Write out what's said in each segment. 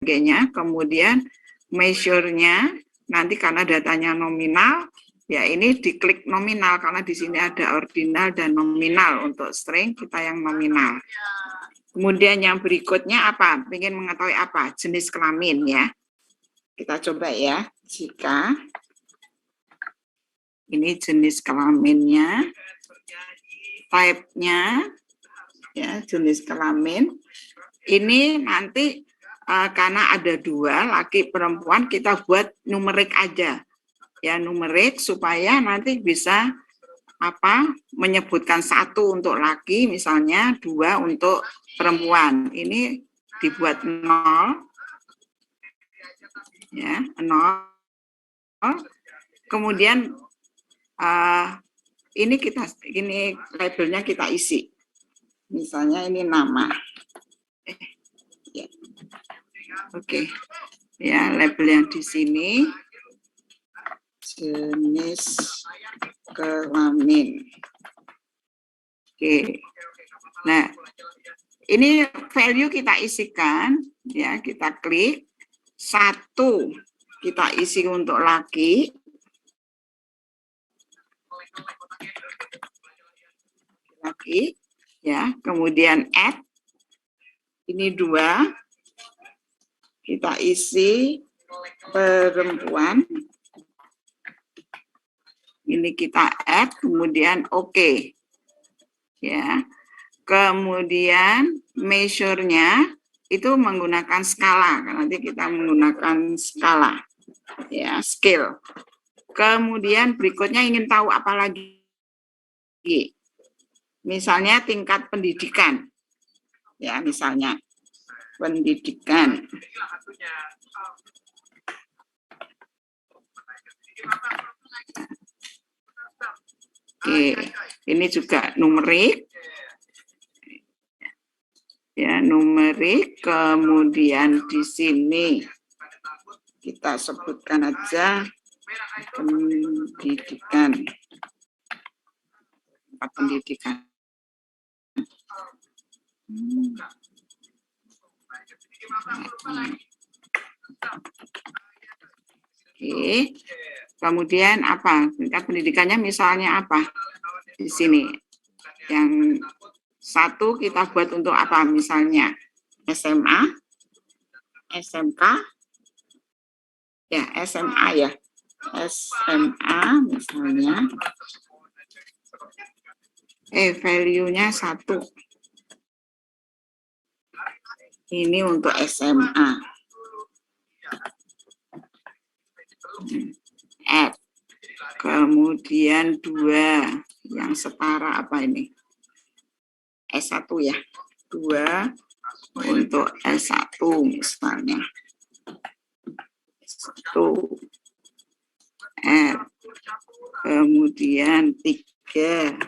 sebagainya. Kemudian measure-nya nanti karena datanya nominal, ya ini diklik nominal karena di sini ada ordinal dan nominal. Untuk string kita yang nominal. Kemudian yang berikutnya apa? Ingin mengetahui apa? Jenis kelamin ya. Kita coba ya. Jika ini jenis kelaminnya, type-nya, ya jenis kelamin. Ini nanti karena ada dua, laki perempuan, kita buat numerik aja. Ya numerik supaya nanti bisa menyebutkan satu untuk laki, misalnya dua untuk perempuan. Ini dibuat 0, ya 0. Kemudian ini labelnya kita isi. Misalnya ini nama. Ya. Oke. Ya, label yang di sini jenis kelamin. Oke. Nah, ini value kita isikan, ya kita klik. 1 kita isi untuk laki. Laki, ya. Kemudian add. Ini 2. Kita isi perempuan. Ini kita add, kemudian oke. Ya. Kemudian measure-nya itu menggunakan skala. Nanti kita menggunakan skala. Ya, scale. Kemudian berikutnya ingin tahu apa lagi? Misalnya tingkat pendidikan. Ya, misalnya pendidikan. Oke, ini juga numerik. Ya, numerik. Kemudian di sini kita sebutkan aja pendidikan. Pendidikan. Oke. Kemudian apa? Tingkat pendidikannya misalnya apa? Di sini. Yang 1 kita buat untuk apa? Misalnya SMA, SMK, ya SMA ya. SMA misalnya. Value-nya 1. Ini untuk SMA. Add. Kemudian 2. Yang setara apa ini? S1 ya. 2 untuk S1 misalnya. S1. Add. Kemudian 3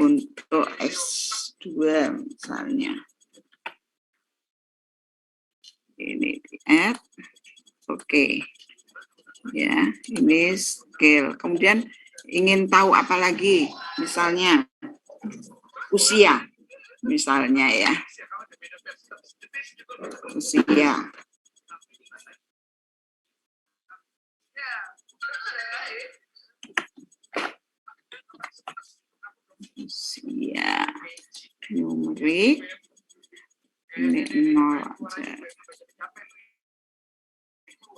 untuk S2 misalnya. Ini di add. Oke. Ya, ini scale. Kemudian ingin tahu apa lagi? Misalnya usia. Misalnya ya. Usia. Usia. Numerik. Ini 0 aja.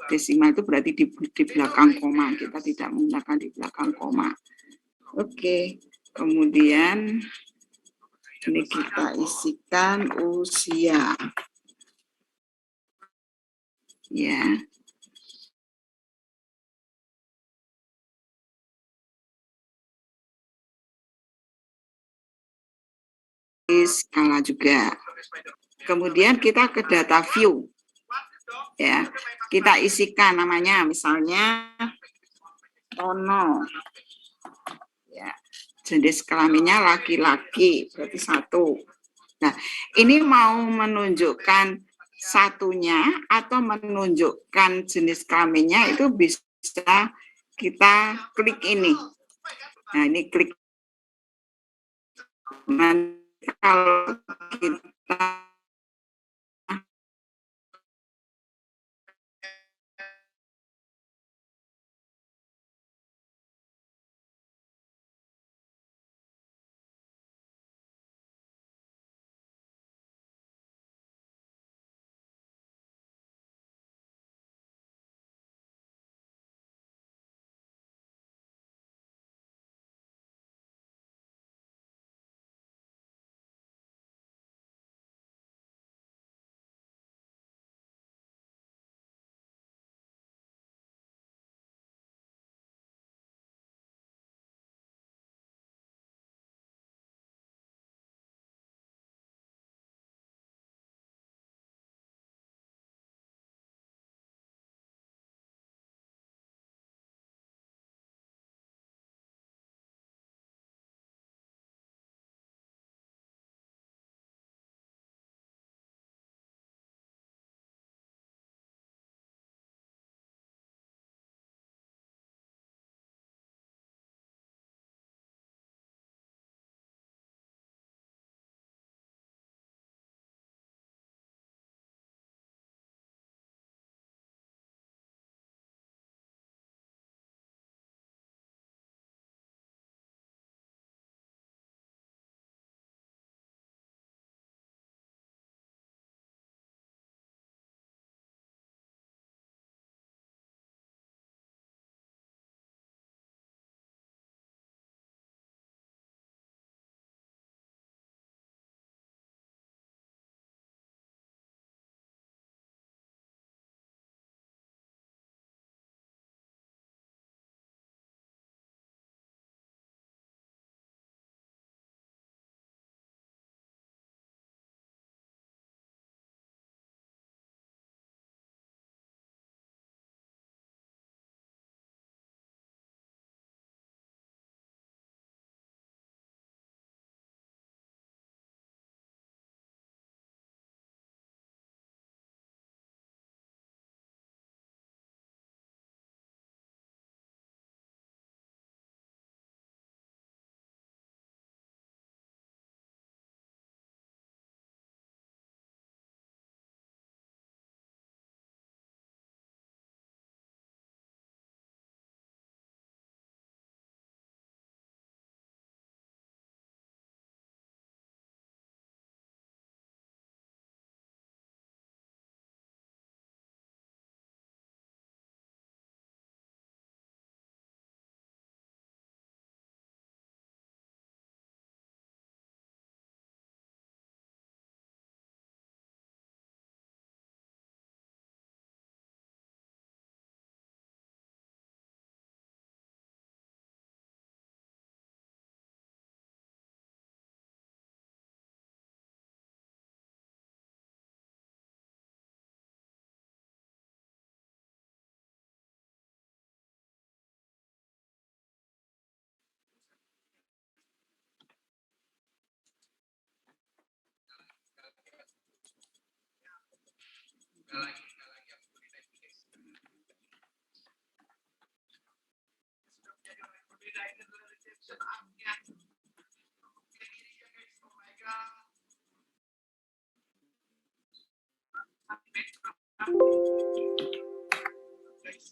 Desimal itu berarti di belakang koma. Kita tidak menggunakan di belakang koma. Oke. Kemudian ini kita isikan usia. Ya. Skala juga. Kemudian kita ke data view. Ya, kita isikan namanya misalnya Tono. Ya, jenis kelaminnya laki-laki, berarti 1. Nah, ini mau menunjukkan satunya atau menunjukkan jenis kelaminnya itu bisa kita klik ini. Nah, ini klik. Nanti kalau kita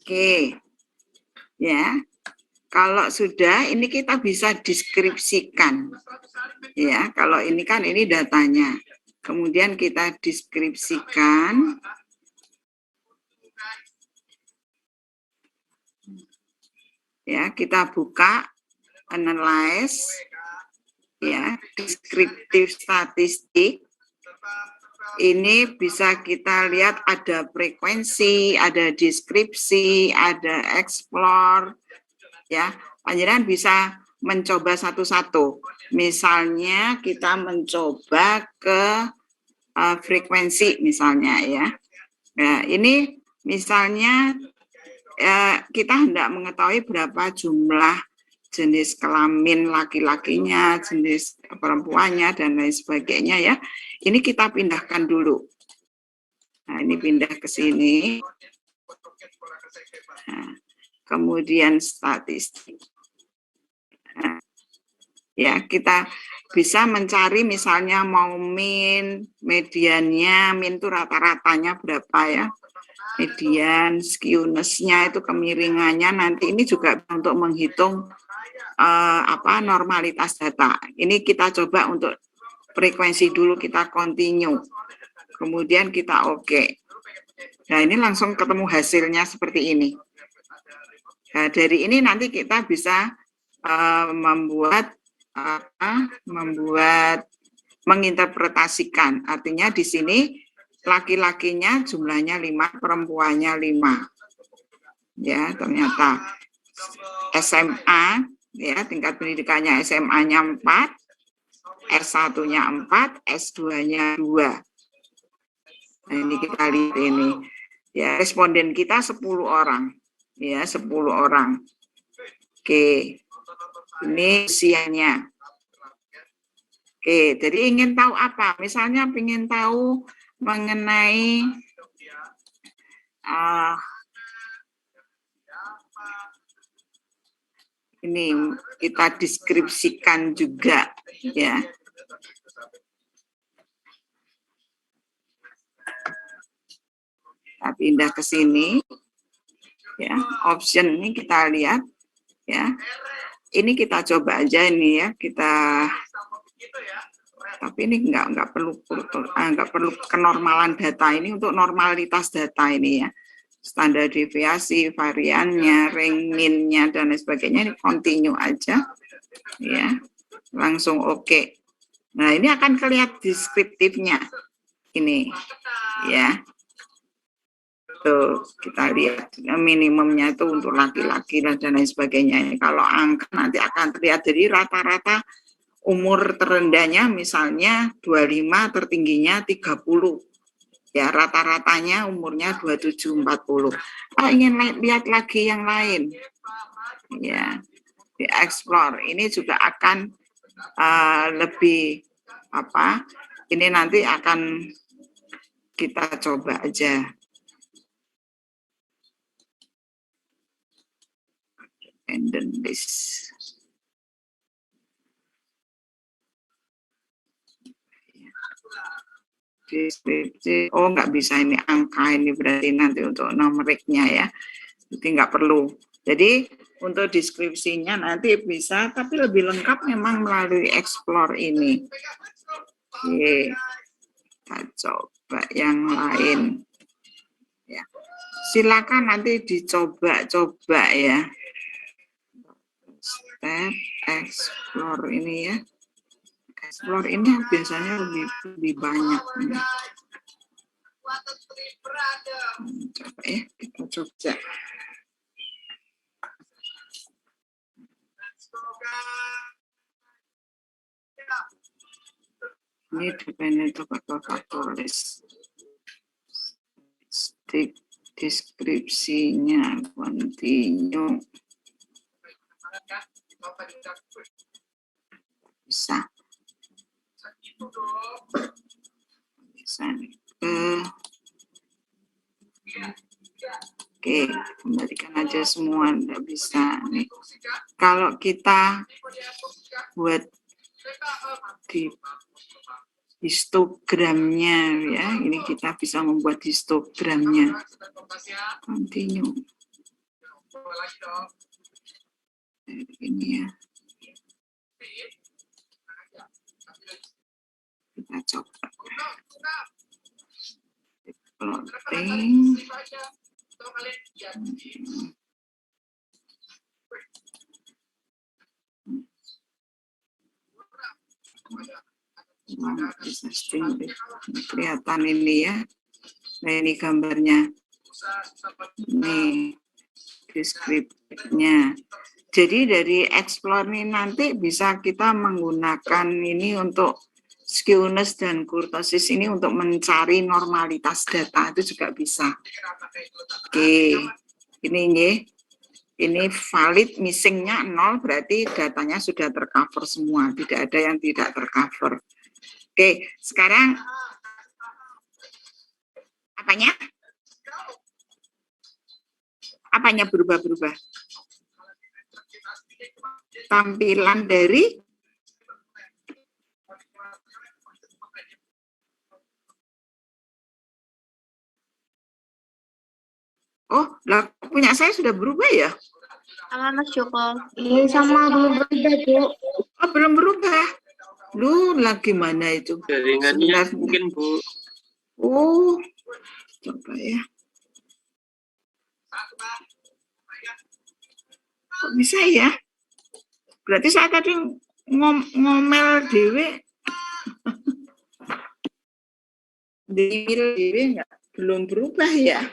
Oke, ya. Kalau sudah, ini kita bisa deskripsikan. Ya, kalau ini kan ini datanya. Kemudian kita deskripsikan. Ya, kita buka analyze, ya, deskriptif statistik. Ini bisa kita lihat ada frekuensi, ada deskripsi, ada explore, ya. Panjenengan bisa mencoba satu-satu. Misalnya kita mencoba ke frekuensi misalnya ya. Nah, ini misalnya kita hendak mengetahui berapa jumlah jenis kelamin laki-lakinya, jenis perempuannya, dan lain sebagainya ya. Ini kita pindahkan dulu. Nah, ini pindah ke sini. Nah, kemudian statistik. Nah, ya, kita bisa mencari misalnya mau min, mediannya, min itu rata-ratanya berapa ya. Median, skewness-nya itu kemiringannya, nanti ini juga untuk menghitung normalitas data. Ini kita coba untuk frekuensi dulu, kita continue. Kemudian kita oke. Nah, ini langsung ketemu hasilnya seperti ini. Nah, dari ini nanti kita bisa menginterpretasikan. Artinya di sini laki-lakinya jumlahnya 5, perempuannya 5. Ya, ternyata SMA ya, tingkat pendidikannya SMA-nya 4, S1-nya 4, S2-nya 2. Nah, ini kita lihat ini. Ya, responden kita 10 orang. Ya, 10 orang. Oke. Ini usianya. Oke, jadi ingin tahu apa? Misalnya ingin tahu mengenai ini kita deskripsikan juga ya. Kita pindah ke sini ya, option ini kita lihat ya. Ini kita coba aja ini ya, kita, tapi ini nggak perlu kenormalan data, ini untuk normalitas data ini ya. Standar deviasi, variannya, rank min-nya, dan lain sebagainya, ini continue aja, ya, langsung oke. Nah, ini akan kelihatan deskriptifnya, ini, ya. Tuh, kita lihat minimumnya itu untuk laki-laki dan lain sebagainya. Ini kalau angka nanti akan terlihat, jadi rata-rata umur terendahnya misalnya 25, tertingginya 30. Ya, rata-ratanya umurnya 27-40. Ingin lihat lagi yang lain, ya, di explore. Ini juga akan lebih apa? Ini nanti akan kita coba aja. And then this. Deskripsi, oh nggak bisa ini angka, ini berarti nanti untuk numeriknya ya, jadi nggak perlu. Jadi untuk deskripsinya nanti bisa, tapi lebih lengkap memang melalui explore ini. Oke, kita coba yang lain. Ya, silakan nanti dicoba-coba ya. Step explore ini ya. Explore ini biasanya lebih banyak. Coba ya, kita coba. Ini dependent faktor list. Deskripsinya continue. Bisa. Bisa ke Oke, kembalikan aja semua, enggak bisa. Nih, kalau kita buat di histogramnya ya, ini kita bisa membuat histogramnya. Continue. Ini ya. Kita coba. Plotting. Kelihatan ini ya. Nah, ini gambarnya. Ini deskriptifnya. Jadi dari Explore ini nanti bisa kita menggunakan ini untuk skewness dan kurtosis ini untuk mencari normalitas data, itu juga bisa. Oke, ini valid, missingnya 0, berarti datanya sudah tercover semua, tidak ada yang tidak tercover. Oke, sekarang apanya? Apanya berubah-berubah? Tampilan dari lah punya saya sudah berubah ya? Sama Mas Joko. Ini sama belum berubah, Bu. Oh, belum berubah. Lu lagi mana itu? Jaringannya mungkin, Bu. Oh, coba ya. Kok bisa ya? Berarti saya tadi ngomel dewe. Dewe enggak belum berubah ya?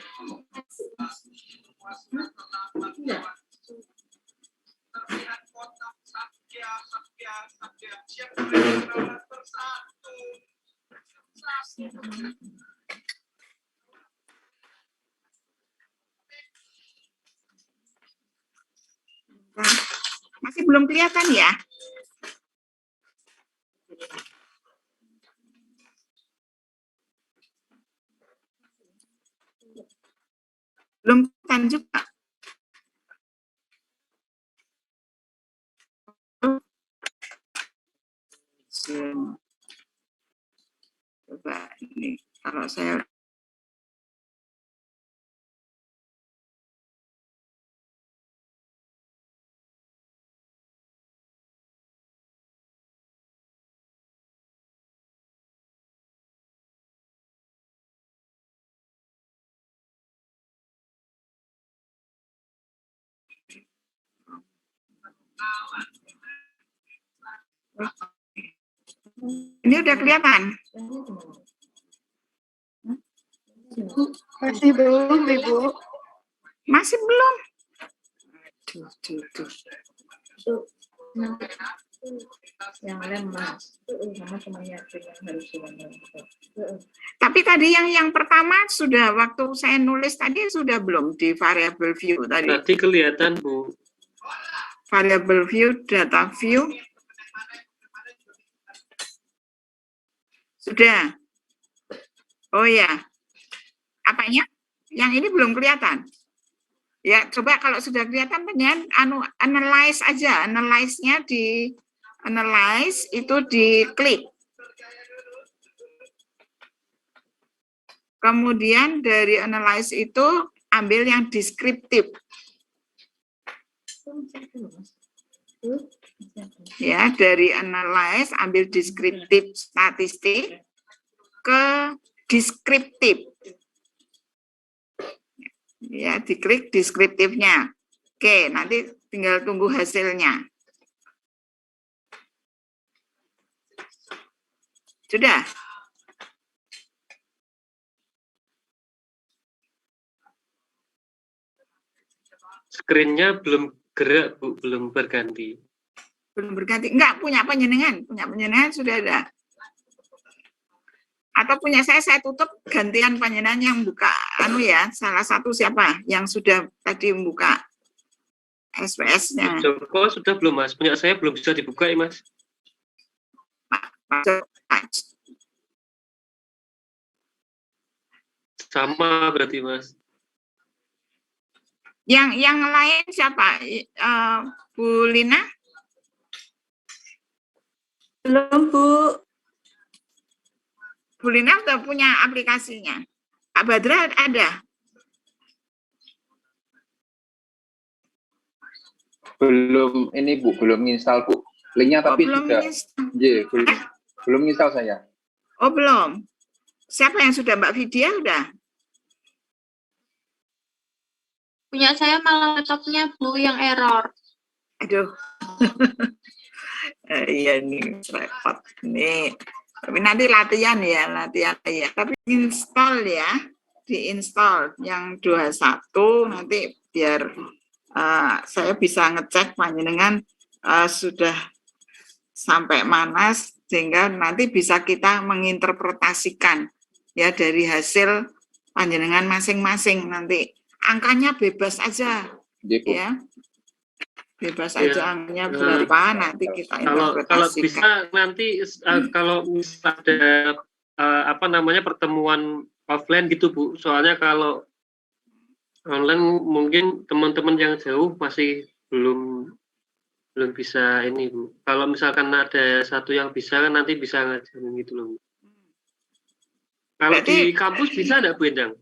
Masih belum kelihatan ya? Belum kelihatan juga. Coba ini kalau saya ini udah kelihatan. Masih belum, Ibu. Masih belum. Tuh. Yang lemah. Cuma yang harus Tapi tadi yang pertama sudah, waktu saya nulis tadi sudah belum di variable view tadi. Tadi kelihatan, Bu. Variable view, data view. Sudah. Oh ya. Apanya? Yang ini belum kelihatan. Ya, coba kalau sudah kelihatan pengen analyze aja, analyze-nya di analyze itu diklik. Kemudian dari analyze itu ambil yang deskriptif. Ya, dari analyze ambil deskriptif statistik ke deskriptif. Ya, diklik deskriptifnya. Oke, nanti tinggal tunggu hasilnya. Sudah? Screen-nya belum gerak, Bu, belum berganti. Belum berganti. Enggak, punya penjenengan sudah ada. Atau punya saya tutup, gantian panjenengan yang buka salah satu siapa yang sudah tadi membuka SPS-nya. Joko sudah belum, Mas? Punya saya belum bisa dibuka ya, Mas? Sama berarti, Mas. Yang lain siapa? Bu Lina? Belum, Bu. Bu Lina udah punya aplikasinya. Pak Badra ada? Belum ini Bu, belum install Bu. Linknya tapi belum sudah. install. Iya, belum install saya. Oh, belum. Siapa yang sudah? Mbak Vidya udah? Punya saya malah laptopnya Bu yang error. Aduh. Iya nih, repot nih. Tapi nanti latihan ya. Tapi install ya. Diinstal yang 21 nanti biar saya bisa ngecek panjenengan sudah sampai mana sehingga nanti bisa kita menginterpretasikan ya dari hasil panjenengan masing-masing nanti angkanya bebas aja ya bebas aja angkanya berapa nanti kita Kalau interpretasikan. bisa nanti kalau ada pertemuan offline gitu Bu, soalnya kalau online mungkin teman-teman yang jauh masih belum bisa ini Bu. Kalau misalkan ada satu yang bisa kan nanti bisa ngajarin gitu loh. Kalau Berarti, di kampus bisa enggak Bu Endang?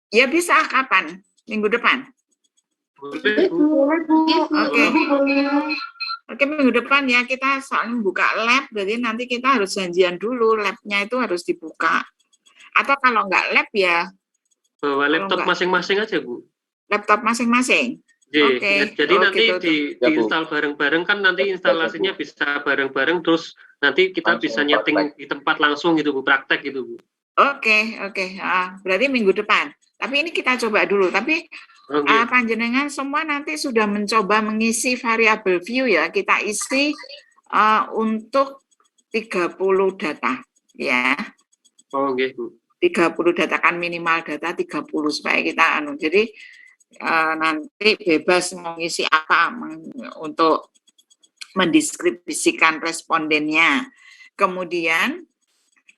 Ya bisa, kapan? Minggu depan? Boleh Bu. Oke, minggu depan ya kita soalnya buka lab, jadi nanti kita harus janjian dulu, labnya itu harus dibuka. Atau kalau nggak lab ya bawa laptop masing-masing aja Bu. Laptop masing-masing. Oke. Jadi nanti gitu. diinstal bareng-bareng kan nanti instalasinya bisa bareng-bareng terus nanti kita bisa nyeting di tempat langsung gitu Bu, praktek gitu Bu. Oke. Berarti minggu depan. Tapi ini kita coba dulu. Tapi panjenengan semua nanti sudah mencoba mengisi variabel view ya. Kita isi untuk 30 data ya. Oh nggih Bu. 30 data kan minimal data 30 supaya kita jadi nanti bebas mengisi apa untuk mendeskripsikan respondennya. Kemudian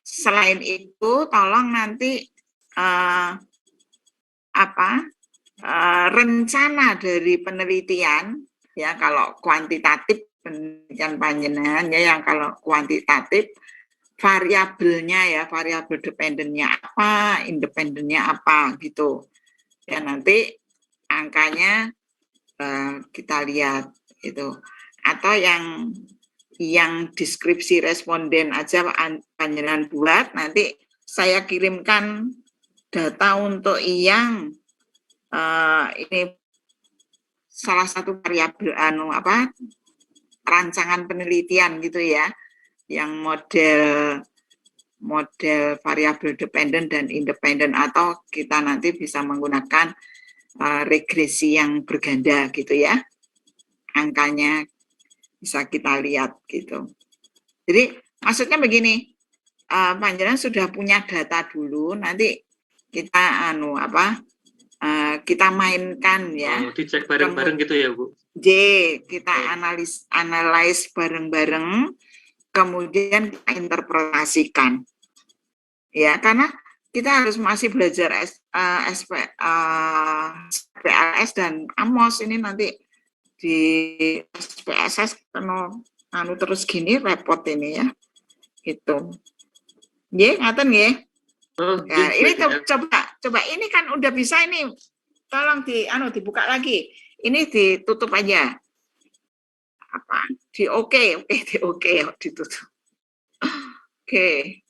selain itu tolong nanti rencana dari penelitian ya kalau kuantitatif penelitian panjenengan ya yang kalau kuantitatif variabelnya ya variabel dependennya apa, independennya apa gitu. Ya nanti angkanya kita lihat itu atau yang deskripsi responden aja panjenengan buat nanti saya kirimkan data untuk yang ini salah satu variabel rancangan penelitian gitu ya yang model variabel dependent dan independent atau kita nanti bisa menggunakan regresi yang berganda gitu ya angkanya bisa kita lihat gitu. Jadi maksudnya begini panjenengan sudah punya data dulu nanti kita kita mainkan ya dicek bareng-bareng gitu ya Bu. Kita analis bareng-bareng kemudian kita interpretasikan ya karena kita harus masih belajar SPLS dan AMOS ini nanti di SPSS terus gini repot ini ya gitu. Ngaten nggih. Nah, ini coba ini kan udah bisa ini. Tolong dibuka lagi. Ini ditutup aja. Di oke ditutup. Oke.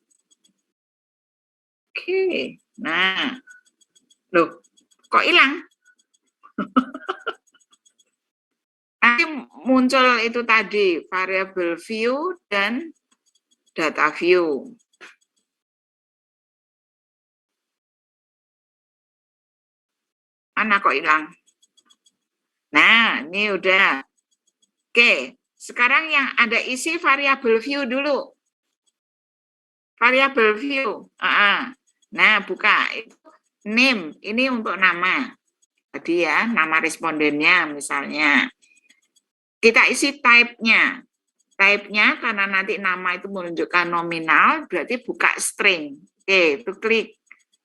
Nah. Loh, kok hilang? Nanti muncul itu tadi variable view dan data view. Mana kok hilang? Nah, ini udah. Oke, sekarang yang ada isi variable view dulu. Variable view. Nah, buka. Name, ini untuk nama. Tadi ya, nama respondennya misalnya. Kita isi type-nya. Type-nya karena nanti nama itu menunjukkan nominal, berarti buka string. Oke, itu klik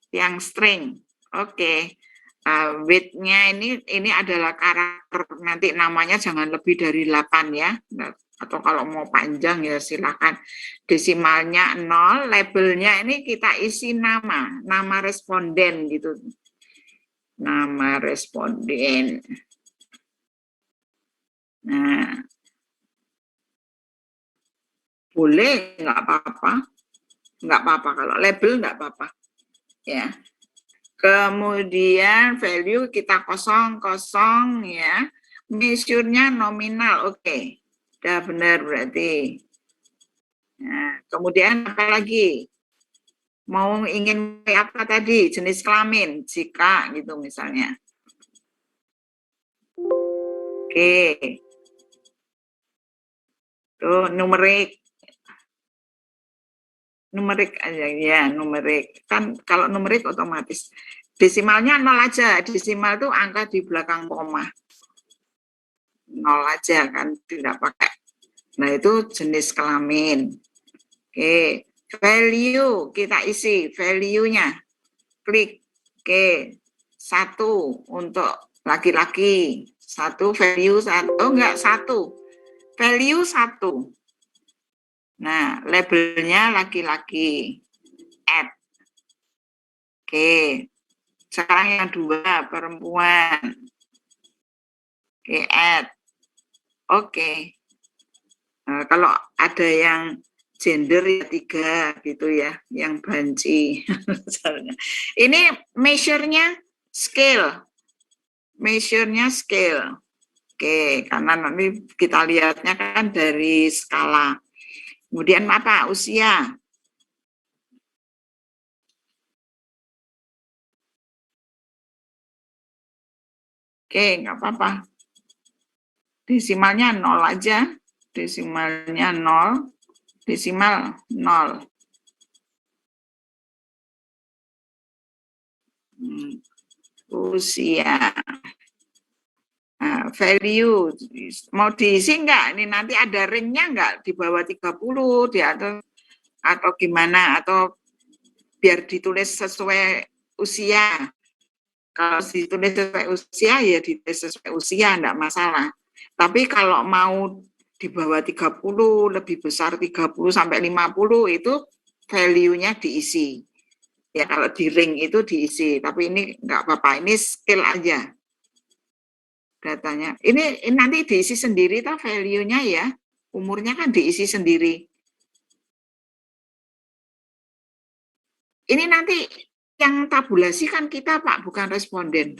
yang string. Oke. Weight-nya ini adalah karakter, nanti namanya jangan lebih dari 8 ya. Atau kalau mau panjang ya silakan. Desimalnya 0, labelnya ini kita isi nama responden gitu. Nama responden. Nah, boleh, nggak apa-apa. Nggak apa-apa, kalau label nggak apa-apa. Ya. Kemudian value kita kosong ya. Measure-nya nominal, oke. Udah benar berarti. Nah, kemudian apa lagi? Mau ingin apa tadi? Jenis kelamin, jika gitu misalnya. Oke. Tuh, numerik aja ya, numerik. Kan kalau numerik otomatis. Desimalnya 0 aja. Desimal itu angka di belakang koma. 0 aja kan, tidak pakai. Nah, itu jenis kelamin. Oke, value kita isi value-nya. Klik. Oke, 1 untuk laki-laki. 1 value 1. Oh, enggak 1. Value 1. Nah, labelnya laki-laki. Add. Oke. Sekarang yang 2 perempuan. Oke, add. Oke. Nah, kalau ada yang gender ya 3 gitu ya, yang banci. Ini measure-nya scale. Measure-nya scale. Oke, karena nanti kita lihatnya kan dari skala. Kemudian apa? Usia. Oke, nggak apa-apa. Desimalnya 0 aja. Desimalnya 0. Desimal 0. Usia. Nah, value. Mau diisi enggak? Ini nanti ada ringnya enggak? Di bawah 30, di atas, atau gimana? Atau biar ditulis sesuai usia. Kalau ditulis sesuai usia, ya ditulis sesuai usia, enggak masalah. Tapi kalau mau di bawah 30, lebih besar 30 sampai 50, itu value-nya diisi. Ya kalau di ring itu diisi, tapi ini enggak apa-apa, ini skill aja. Datanya. Ini nanti diisi sendiri toh value-nya ya. Umurnya kan diisi sendiri. Ini nanti yang tabulasi kan kita Pak, bukan responden.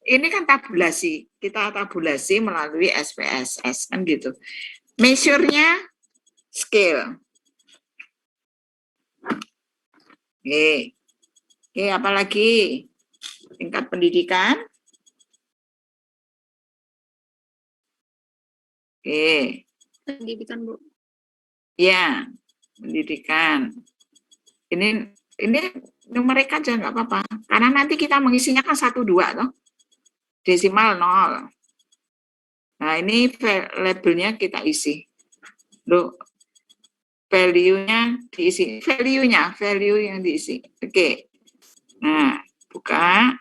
Ini kan tabulasi. Kita tabulasi melalui SPSS kan gitu. Measure-nya scale. Oke. Oke, apalagi? Tingkat pendidikan. Oke. Pendidikan, Bu. Ya, pendidikan. Ini numerik aja nggak apa-apa. Karena nanti kita mengisinya kan 1, 2 toh. Desimal 0. Nah, ini labelnya kita isi. Loh, value-nya diisi. Value yang diisi. Oke. Nah, buka.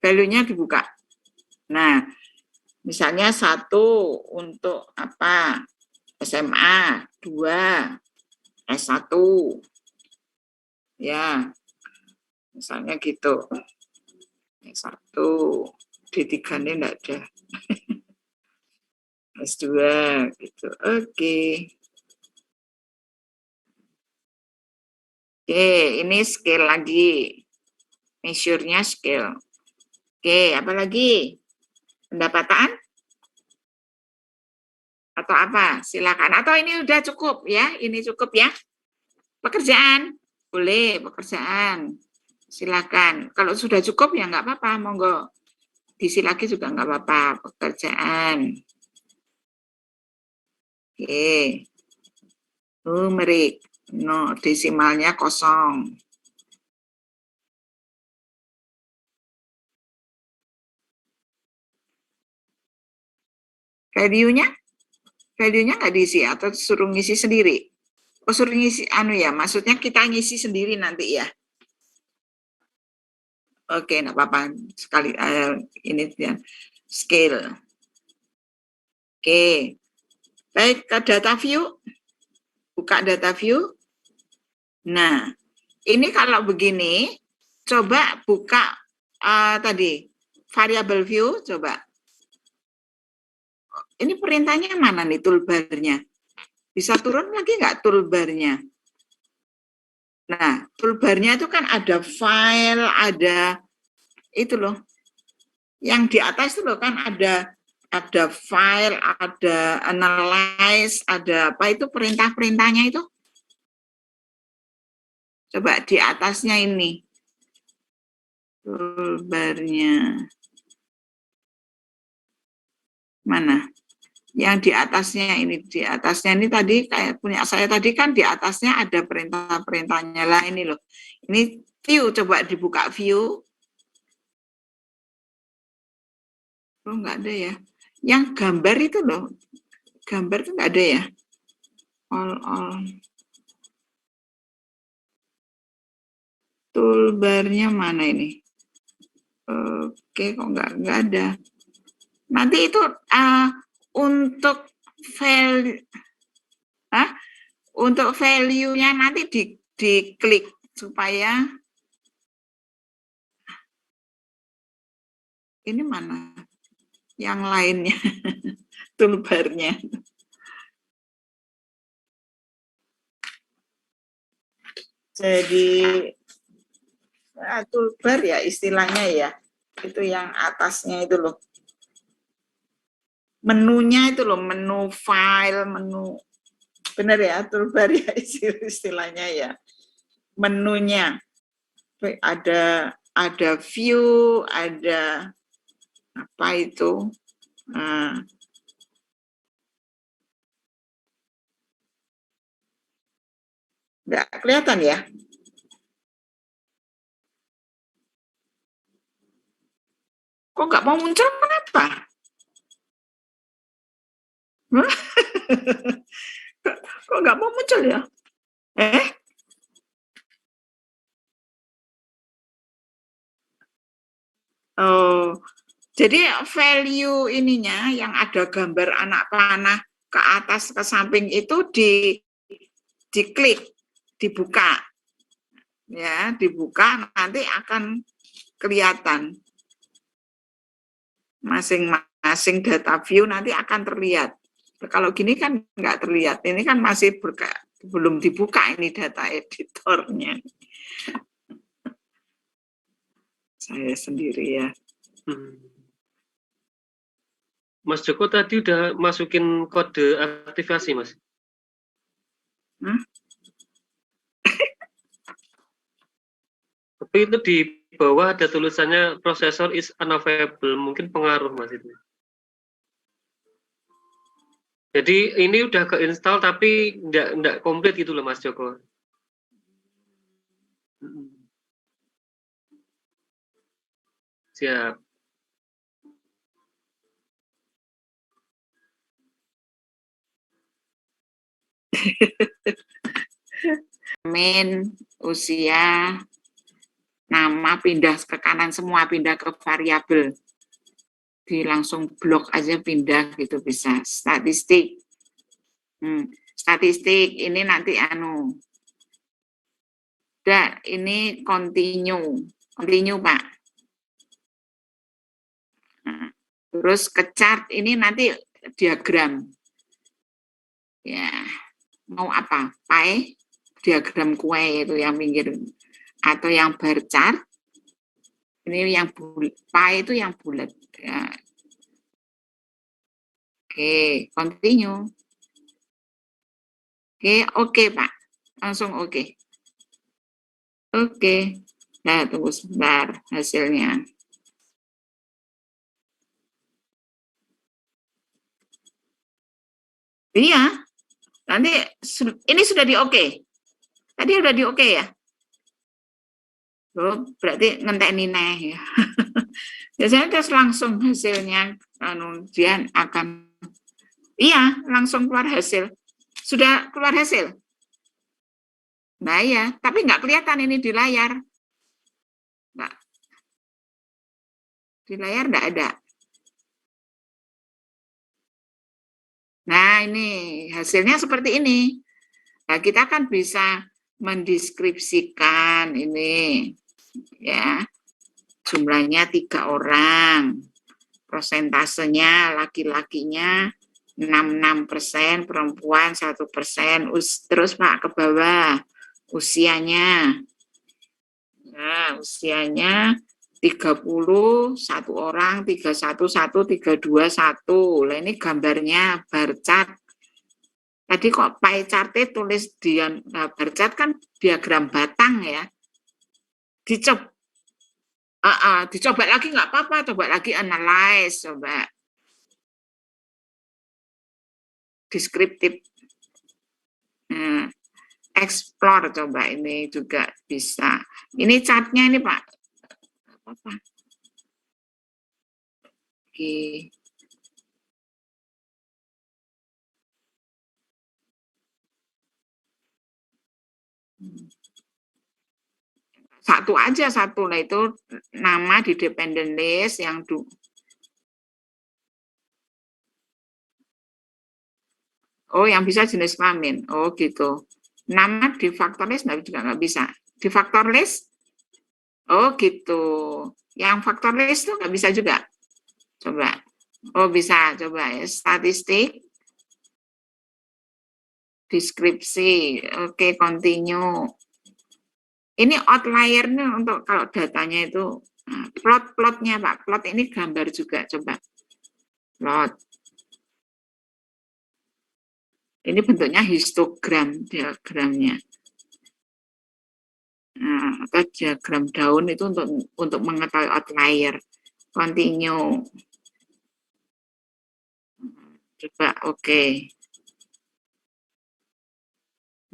Value-nya dibuka. Nah, misalnya 1 untuk apa? SMA, 2 S1. Ya, misalnya gitu. S1, D3 ini enggak ada. S2 gitu. Oke. Oke, ini scale lagi. Measure-nya scale. Oke, apa lagi? Pendapatan? Atau apa? Silakan. Atau ini udah cukup ya? Ini cukup ya? Pekerjaan? Boleh, pekerjaan. Silakan. Kalau sudah cukup ya nggak apa-apa, monggo. Diisi lagi juga nggak apa-apa, pekerjaan. Oke. Numerik. No, desimalnya 0. Value-nya? Value-nya nggak diisi atau suruh ngisi sendiri? Oh, suruh ngisi, ya, maksudnya kita ngisi sendiri nanti ya? Oke, enggak apa-apa. Sekali ini dia scale. Oke. Baik, ke data view. Buka data view. Nah, ini kalau begini, coba buka tadi variable view, coba. Ini perintahnya mana nih toolbar-nya? Bisa turun lagi nggak toolbar-nya? Nah, toolbar-nya itu kan ada file, ada itu loh. Yang di atas itu loh kan ada file, ada analyze, ada apa itu perintah-perintahnya itu. Coba di atasnya ini. Toolbar-nya. Mana? Yang di atasnya ini tadi kayak punya saya tadi kan di atasnya ada perintah-perintahnya lah ini loh. Ini view, coba dibuka view. Oh enggak ada ya. Yang gambar itu loh, gambar itu enggak ada ya. All. Toolbar-nya mana ini? Oke, kok enggak ada. Nanti itu untuk value-nya nanti diklik supaya ini mana yang lainnya toolbar-nya. Jadi toolbar ya istilahnya ya, itu yang atasnya itu loh. Menunya itu loh, menu file, menu, benar ya, toolbar ya istilahnya ya. Menunya ada view, ada apa itu? Nggak kelihatan ya? Kok nggak mau muncul, kenapa? Kok nggak mau muncul ya? Oh, jadi value ininya yang ada gambar anak panah ke atas ke samping itu diklik, dibuka. Ya, dibuka nanti akan kelihatan. Masing-masing data view nanti akan terlihat. Kalau gini kan nggak terlihat. Ini kan masih belum dibuka ini data editornya. Saya sendiri ya. Mas Joko tadi udah masukin kode aktivasi, Mas. Tapi itu di bawah ada tulisannya processor is unavailable, mungkin pengaruh, Mas itu. Jadi ini udah keinstall tapi nggak komplit gitu loh, Mas Joko. Siap. Usia, nama pindah ke kanan semua, pindah ke variabel. Langsung blok aja pindah gitu bisa. Statistik. Statistik ini nanti ini continue Pak. Terus ke chart ini nanti diagram. Ya, mau apa? Pie, diagram kue itu yang pinggir atau yang bar chart. Ini yang pie itu yang bulat. Ya. Oke, continue. Oke, Pak. Langsung oke. Oke. Nah, tunggu sebentar hasilnya. Iya. Nanti ini sudah di oke. Tadi sudah di oke ya? Oh, berarti ngenteni neh ya. Biasanya terus langsung hasilnya dia akan iya, langsung keluar hasil. Sudah keluar hasil? Nah ya, tapi nggak kelihatan ini di layar. Nah, Di layar enggak ada. Nah, ini hasilnya seperti ini. Nah, kita kan bisa mendeskripsikan ini, ya, jumlahnya 3 orang, prosentasenya laki-lakinya 66%, perempuan 1%, terus Pak ke bawah, usianya, nah, usianya 30, 1 orang, 31, 1, 32, 1. Nah, ini gambarnya bar chart. Tadi kok pie chart tulis di bar chart kan diagram batang ya. Dicoba lagi nggak apa-apa, coba lagi analyze, coba. Deskriptif. Explore coba ini juga bisa. Ini chartnya ini Pak. Apa? Oke. Satu aja satu, nah itu nama di dependent list yang yang bisa jenis kelamin. Oh gitu. Nama di factor list juga nggak bisa. Di factor list? Oh gitu. Yang factor list tuh nggak bisa juga. Coba. Oh bisa, coba ya. Statistik. Deskripsi. Oke, continue. Ini outlier-nya untuk kalau datanya itu plot-plotnya Pak. Plot ini gambar juga, coba. Plot. Ini bentuknya histogram diagramnya. Nah, atau diagram daun itu untuk mengetahui outlier. Continue. Coba oke.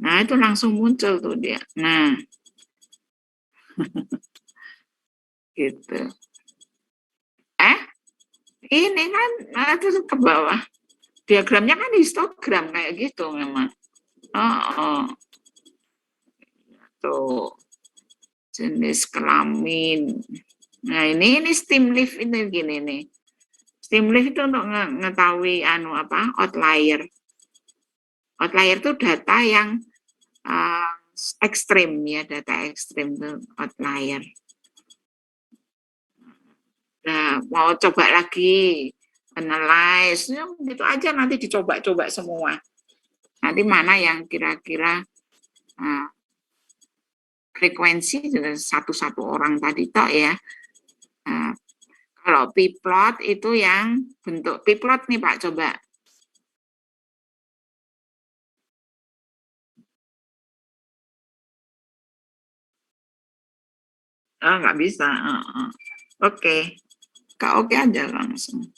Nah, itu langsung muncul tuh dia. Nah. Gitu. Ini kan terus ke bawah. Diagramnya kan histogram kayak gitu memang. Tuh. Jenis kelamin. Nah, ini stimulus ini gini nih. Stimulus itu untuk mengetahui outlier. Outlier itu data yang ekstrim ya, data ekstrim itu outlier. Nah, mau coba lagi analyze, ya, gitu aja nanti dicoba-coba semua. Nanti mana yang kira-kira frekuensi satu-satu orang tadi toh ya. Kalau p-plot itu yang bentuk p-plot nih Pak, coba. Nggak bisa. Oke. Oke aja langsung.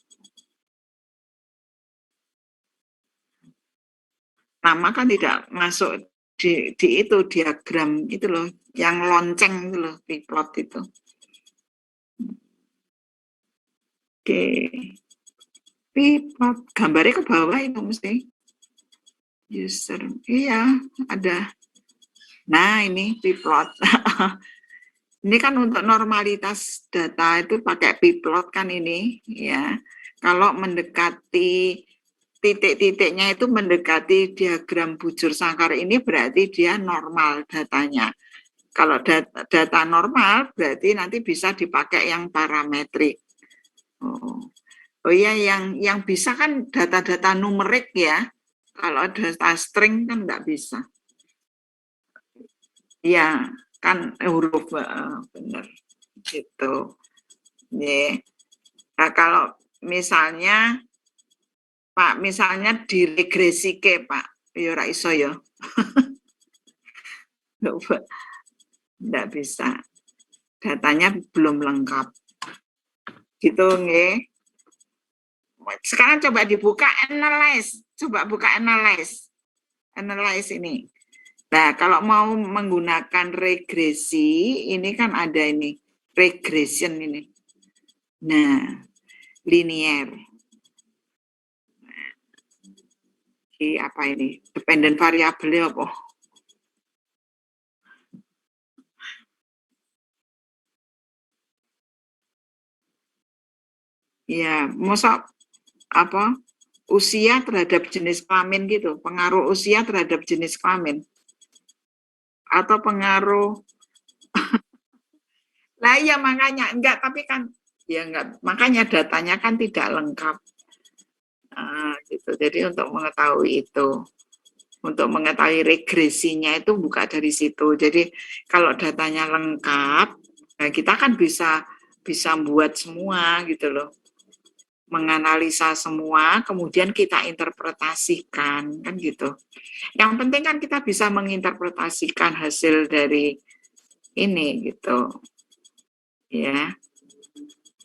Nama kan tidak masuk di itu diagram itu loh, yang lonceng itu loh, p-plot itu. Oke. P-plot gambarnya ke bawah itu mesti. User. Iya, ada. Nah, ini p-plot. Ini kan untuk normalitas data itu pakai p-plot kan ini ya. Kalau mendekati titik-titiknya itu mendekati diagram bujur sangkar ini berarti dia normal datanya. Kalau data normal berarti nanti bisa dipakai yang parametrik. Oh iya, yang bisa kan data-data numerik ya. Kalau data string kan nggak bisa. Iya, kan huruf benar gitu. Nah, kalau misalnya Pak, misalnya diregresi ke Pak, ya ora iso ya. Enggak bisa. Datanya belum lengkap. Gitu nggih. Sekarang coba dibuka analyze. Coba buka analyze. Analyze ini. Nah, kalau mau menggunakan regresi, ini kan ada ini. Regression ini. Nah, linear. Apa ini? Dependent variable apa? Ya, masa apa usia terhadap jenis kelamin gitu, pengaruh usia terhadap jenis kelamin atau pengaruh. Lah ya makanya enggak, tapi kan ya enggak, makanya datanya kan tidak lengkap. Gitu. Jadi untuk mengetahui itu, untuk mengetahui regresinya itu buka dari situ. Jadi kalau datanya lengkap, nah kita kan bisa buat semua gitu loh, menganalisa semua, kemudian kita interpretasikan kan gitu. Yang penting kan kita bisa menginterpretasikan hasil dari ini gitu, ya.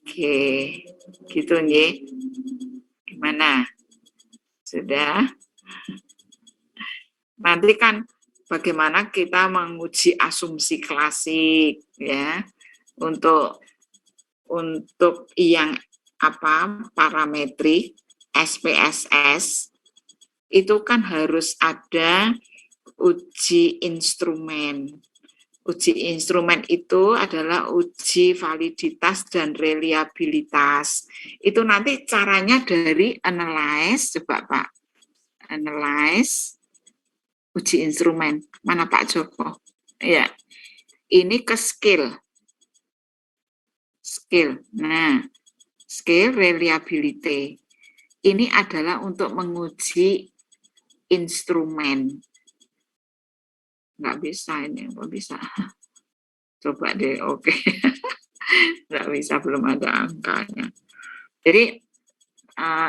Oke, gitu nih. Gimana? Sudah? Nanti kan bagaimana kita menguji asumsi klasik ya untuk yang apa parametrik SPSS itu kan harus ada uji instrumen. Uji instrumen itu adalah uji validitas dan reliabilitas. Itu nanti caranya dari analyze, coba Pak. Analyze, uji instrumen. Mana Pak Joko? Ya, ini ke skill. Skill. Nah, skill reliability. Ini adalah untuk menguji instrumen. Nggak bisa ini, nggak bisa. Coba deh, oke. Nggak bisa, belum ada angkanya. Jadi,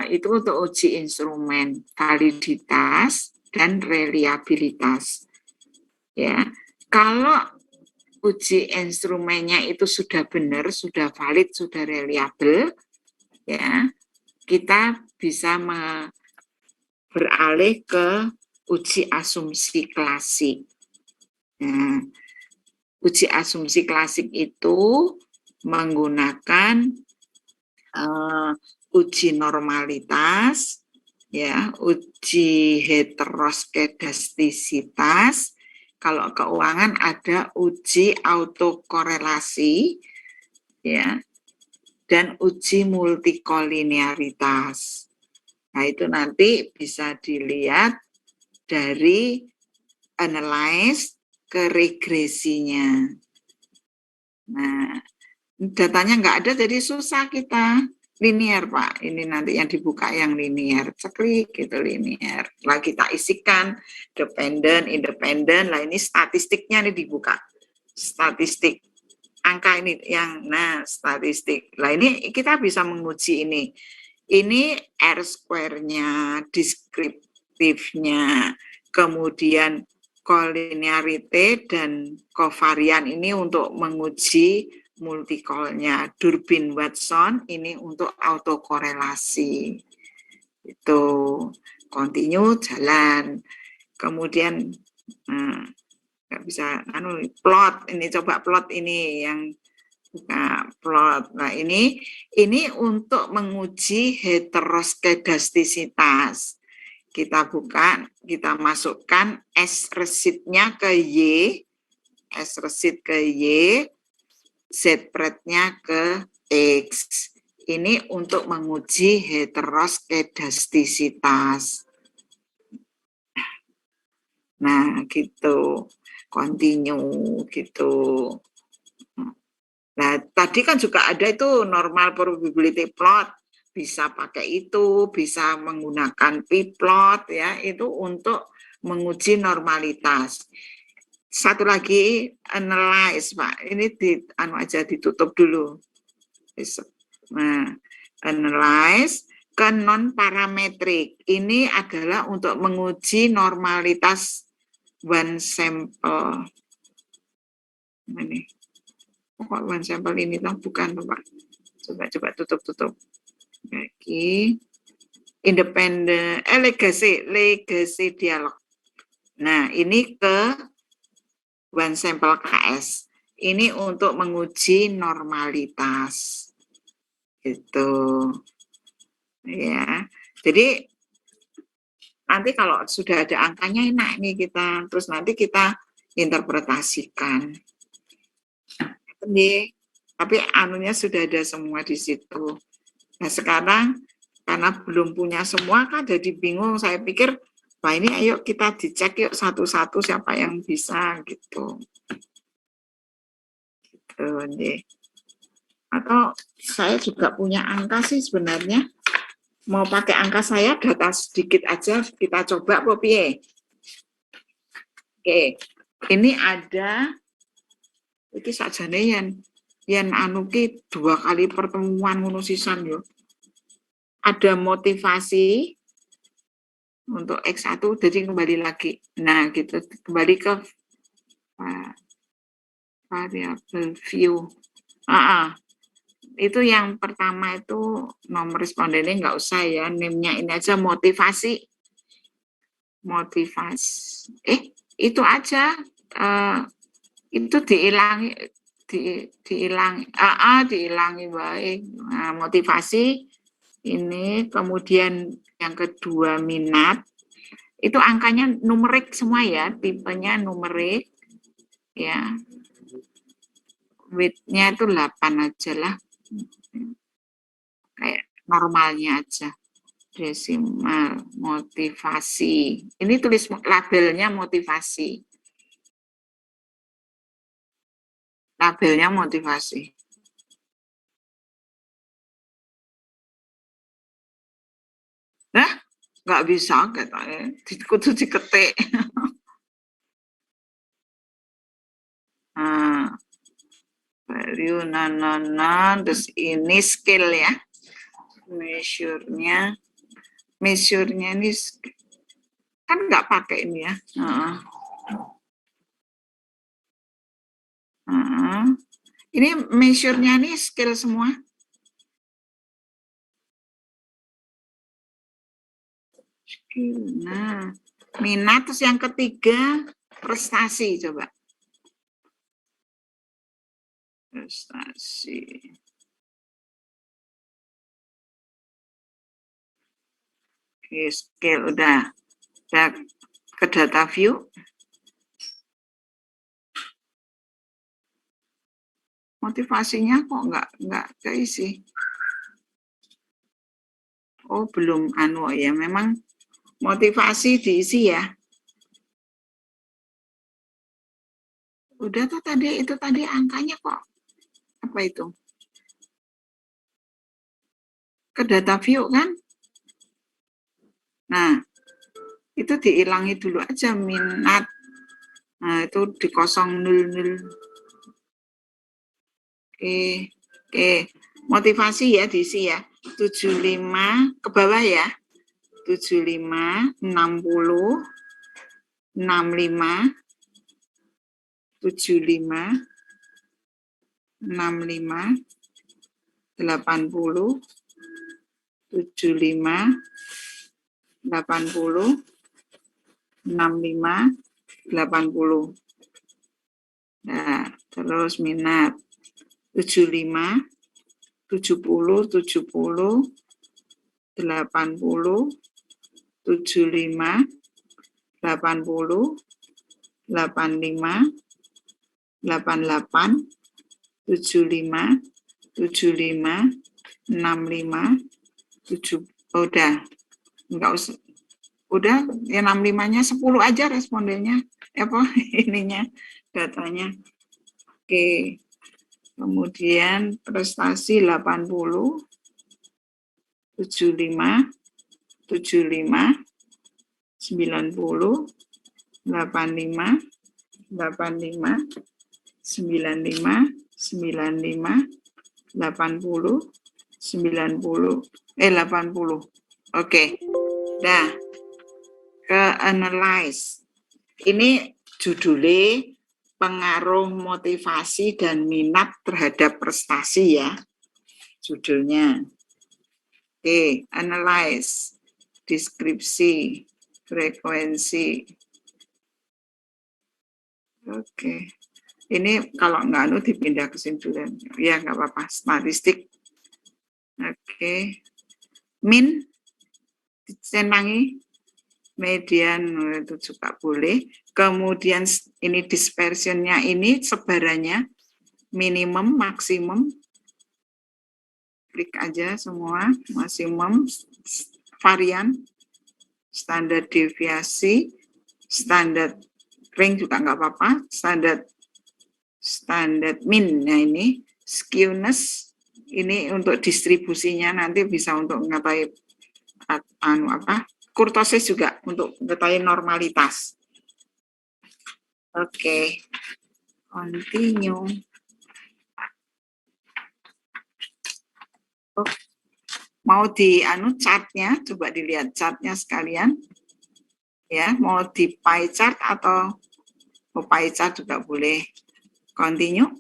itu untuk uji instrumen, validitas, dan reliabilitas. Ya, kalau uji instrumennya itu sudah benar, sudah valid, sudah reliable, ya, kita bisa beralih ke uji asumsi klasik. Nah, uji asumsi klasik itu menggunakan uji normalitas, ya, uji heteroskedastisitas. Kalau keuangan ada uji autokorelasi, ya, dan uji multikolinearitas. Nah, itu nanti bisa dilihat dari analyze ke regresinya. Nah, datanya nggak ada, jadi susah kita. Linear, Pak. Ini nanti yang dibuka yang linear. Ceklik, gitu, linear. Lah kita isikan dependent, independent. Lah ini statistiknya nih dibuka. Statistik. Angka ini yang, nah, statistik. Lah ini kita bisa menguji ini. Ini R-square-nya, deskriptifnya, kemudian collinearity dan covarian ini untuk menguji multicolnya, Durbin-Watson ini untuk autokorelasi. Itu continue jalan. Kemudian nggak bisa plot, ini coba plot ini yang plot. Nah, ini untuk menguji heteroskedastisitas. Kita buka, kita masukkan S resitnya ke Y, S resit ke Y, Z pred-nya ke X. Ini untuk menguji heteroskedastisitas. Nah, gitu. Continue, gitu. Nah, tadi kan juga ada itu normal probability plot. Bisa pakai itu, bisa menggunakan p-plot, ya, itu untuk menguji normalitas. Satu lagi, analyze, Pak. Ini aja ditutup dulu. Nah, analyze ke non-parametrik. Ini adalah untuk menguji normalitas one sample. Ini. Kok one sample ini toh bukan, Pak. Coba tutup. Lagi. Independent, legacy dialog. Nah, ini ke one sample KS. Ini untuk menguji normalitas. Gitu. Ya. Jadi nanti kalau sudah ada angkanya enak nih kita, terus nanti kita interpretasikan. Tapi anunya sudah ada semua di situ. Nah sekarang karena belum punya semua kan jadi bingung. Saya pikir, wah ini ayo kita dicek yuk satu-satu siapa yang bisa gitu. Atau saya juga punya angka sih sebenarnya. Mau pakai angka saya, data sedikit aja kita coba piye. Oke, ini ada iki sakjane yen anu ki 2 kali pertemuan ngono sisan yo. Ada motivasi untuk X1 jadi kembali lagi. Nah, gitu kembali ke variable view. Itu yang pertama itu nomor respondennya nggak usah ya, name-nya ini aja motivasi. Itu aja, itu diilangi baik. Nah, motivasi ini, kemudian yang kedua minat, itu angkanya numerik semua ya, tipenya numerik ya. Width-nya itu 8 aja lah, kayak normalnya aja. Desimal, motivasi. Ini tulis labelnya motivasi. Labelnya motivasi. Nah, nggak bisa katanya. Kudu diketik. Nah, value terus ini skill ya. Measure-nya ini kan nggak pakai ini ya. Ini measure-nya ini skill semua. Nah, minat, terus yang ketiga prestasi, coba. Prestasi. Oke, skill udah ke data view. Motivasinya kok nggak keisi. Oh, belum anu ya, memang motivasi diisi ya. Udah tuh tadi, itu tadi angkanya kok apa itu? Ke data view kan? Nah, itu diilangi dulu aja minat. Nah, itu di 000. Oke. Motivasi ya diisi ya. 75 ke bawah ya. 75, 60, 65, 75, 65, 80, 75, 80, 65, 80. Nah, terus minat 75, 70, 70, 80, 75, 80, 85, 88, 75, 75, 65, 7. Oh, udah. Enggak usah. Udah, ya 65-nya 10 aja respondennya. Apa ininya, datanya. Oke. Kemudian prestasi 80, 75, 75, 90, 85, 85, 95, 95, 80, 90, 80. Oke. Nah, ke analyze. Ini judulnya pengaruh motivasi dan minat terhadap prestasi ya. Judulnya. Oke, analyze, deskripsi, frekuensi. Oke. Ini kalau nggak anu dipindah kesimpulan. Ya nggak apa-apa, statistik. Oke. Min dicenangi, median itu juga boleh. Kemudian ini dispersionnya, ini sebarannya minimum, maksimum. klik aja semua, maksimum, varian, standar deviasi, standar ring juga nggak apa-apa, standar min. Nah ini skewness, ini untuk distribusinya nanti bisa untuk mengetahui kurtosis juga untuk mengetahui normalitas. Oke, continue. Mau di chartnya, coba dilihat chartnya sekalian. Ya, mau di pie chart atau pie chart juga boleh. Continue.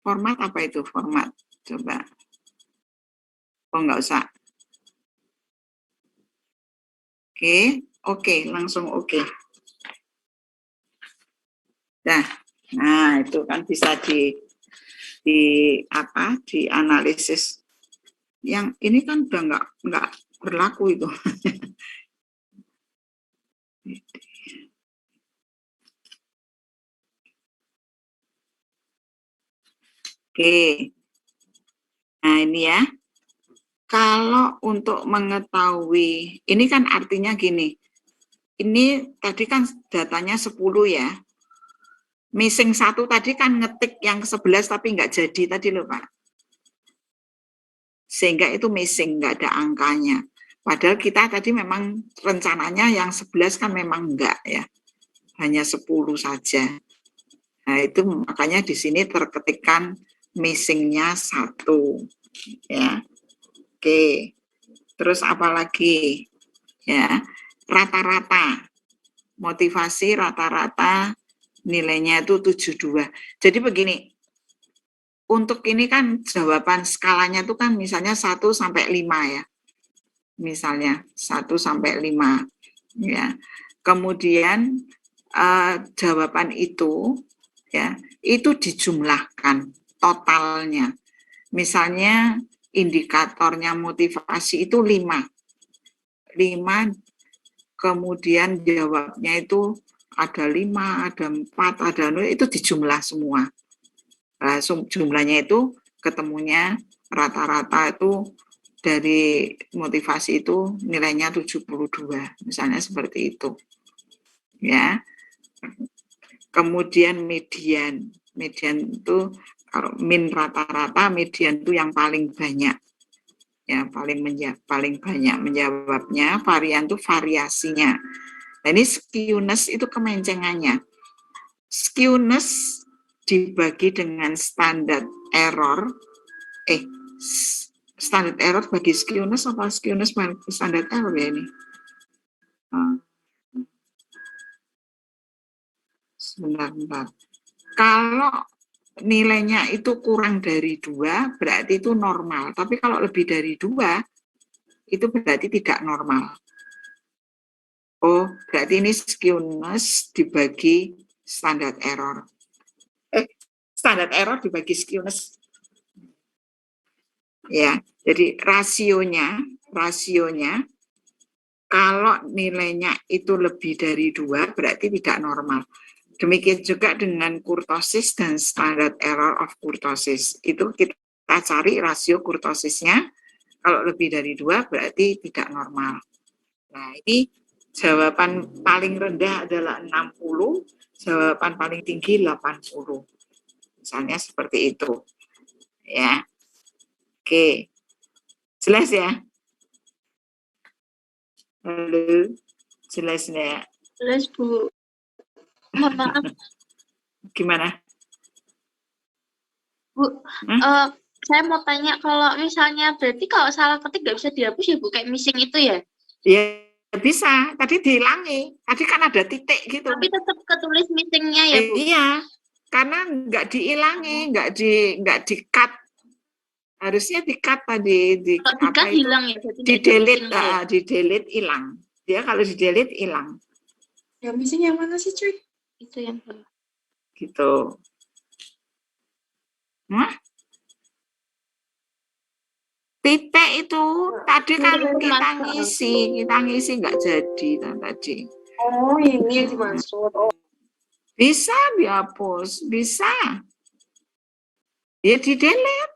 Format apa itu format? Coba. Oh, enggak usah. Oke, langsung oke. Nah, itu kan bisa dianalisis. Yang ini kan udah enggak berlaku itu. Oke. Nah, ini ya. Kalau untuk mengetahui, ini kan artinya gini. Ini tadi kan datanya 10 ya. Missing 1 tadi kan ngetik yang ke-11 tapi nggak jadi tadi loh Pak. Sehingga itu missing, nggak ada angkanya. Padahal kita tadi memang rencananya yang 11 kan memang enggak ya. Hanya 10 saja. Nah itu makanya di sini terketikkan missingnya 1. Ya. Oke. Terus apa lagi? Ya, rata-rata. Motivasi rata-rata nilainya itu 72. Jadi begini, untuk ini kan jawaban skalanya itu kan misalnya 1 sampai 5 ya. Misalnya 1 sampai 5 ya. Kemudian jawaban itu ya, itu dijumlahkan totalnya. Misalnya indikatornya motivasi itu 5. Kemudian jawabnya itu ada 5, ada 4, ada 0, itu dijumlah semua. Nah, jumlahnya itu ketemunya rata-rata itu dari motivasi itu nilainya 72, misalnya seperti itu. Ya. Kemudian median. Median itu kalau min rata-rata, median itu yang paling banyak. Ya, paling banyak menjawabnya, varian itu variasinya. Nah, ini skewness itu kemencengannya. Skewness dibagi dengan standar error. Standar error bagi skewness apa skewness bagi standar error ya ini? Sebentar. Kalau nilainya itu kurang dari 2, berarti itu normal. Tapi kalau lebih dari 2, itu berarti tidak normal. Oh, berarti ini skewness dibagi standar error. Standar error dibagi skewness. Ya, jadi rasionya kalau nilainya itu lebih dari 2, berarti tidak normal. Demikian juga dengan kurtosis dan standard error of kurtosis. Itu kita cari rasio kurtosisnya. Kalau lebih dari 2 berarti tidak normal. Nah ini jawaban paling rendah adalah 60, jawaban paling tinggi 80. Misalnya seperti itu. Ya. Oke. Jelas ya? Halo. Jelas ya? Jelas Bu. Mohon maaf Gimana? Bu, saya mau tanya kalau misalnya berarti kalau salah ketik nggak bisa dihapus ya Bu, kayak missing itu ya? Ya bisa, tadi dihilangi. Tadi kan ada titik gitu. Tapi tetap ketulis missingnya ya Bu? Iya, karena nggak dihilangi, nggak di-cut. Harusnya di-cut tadi. Kalau di-cut hilang ya? Di-delete hilang. Dia kalau di-delete hilang. Yang missing yang mana sih cuy? Itu yang bawah. Gitu. Titik itu tadi kan kita ngisi nggak jadi tadi. Oh ini yang dimaksud. Oh. Bisa dihapus, bisa. Ya di delete.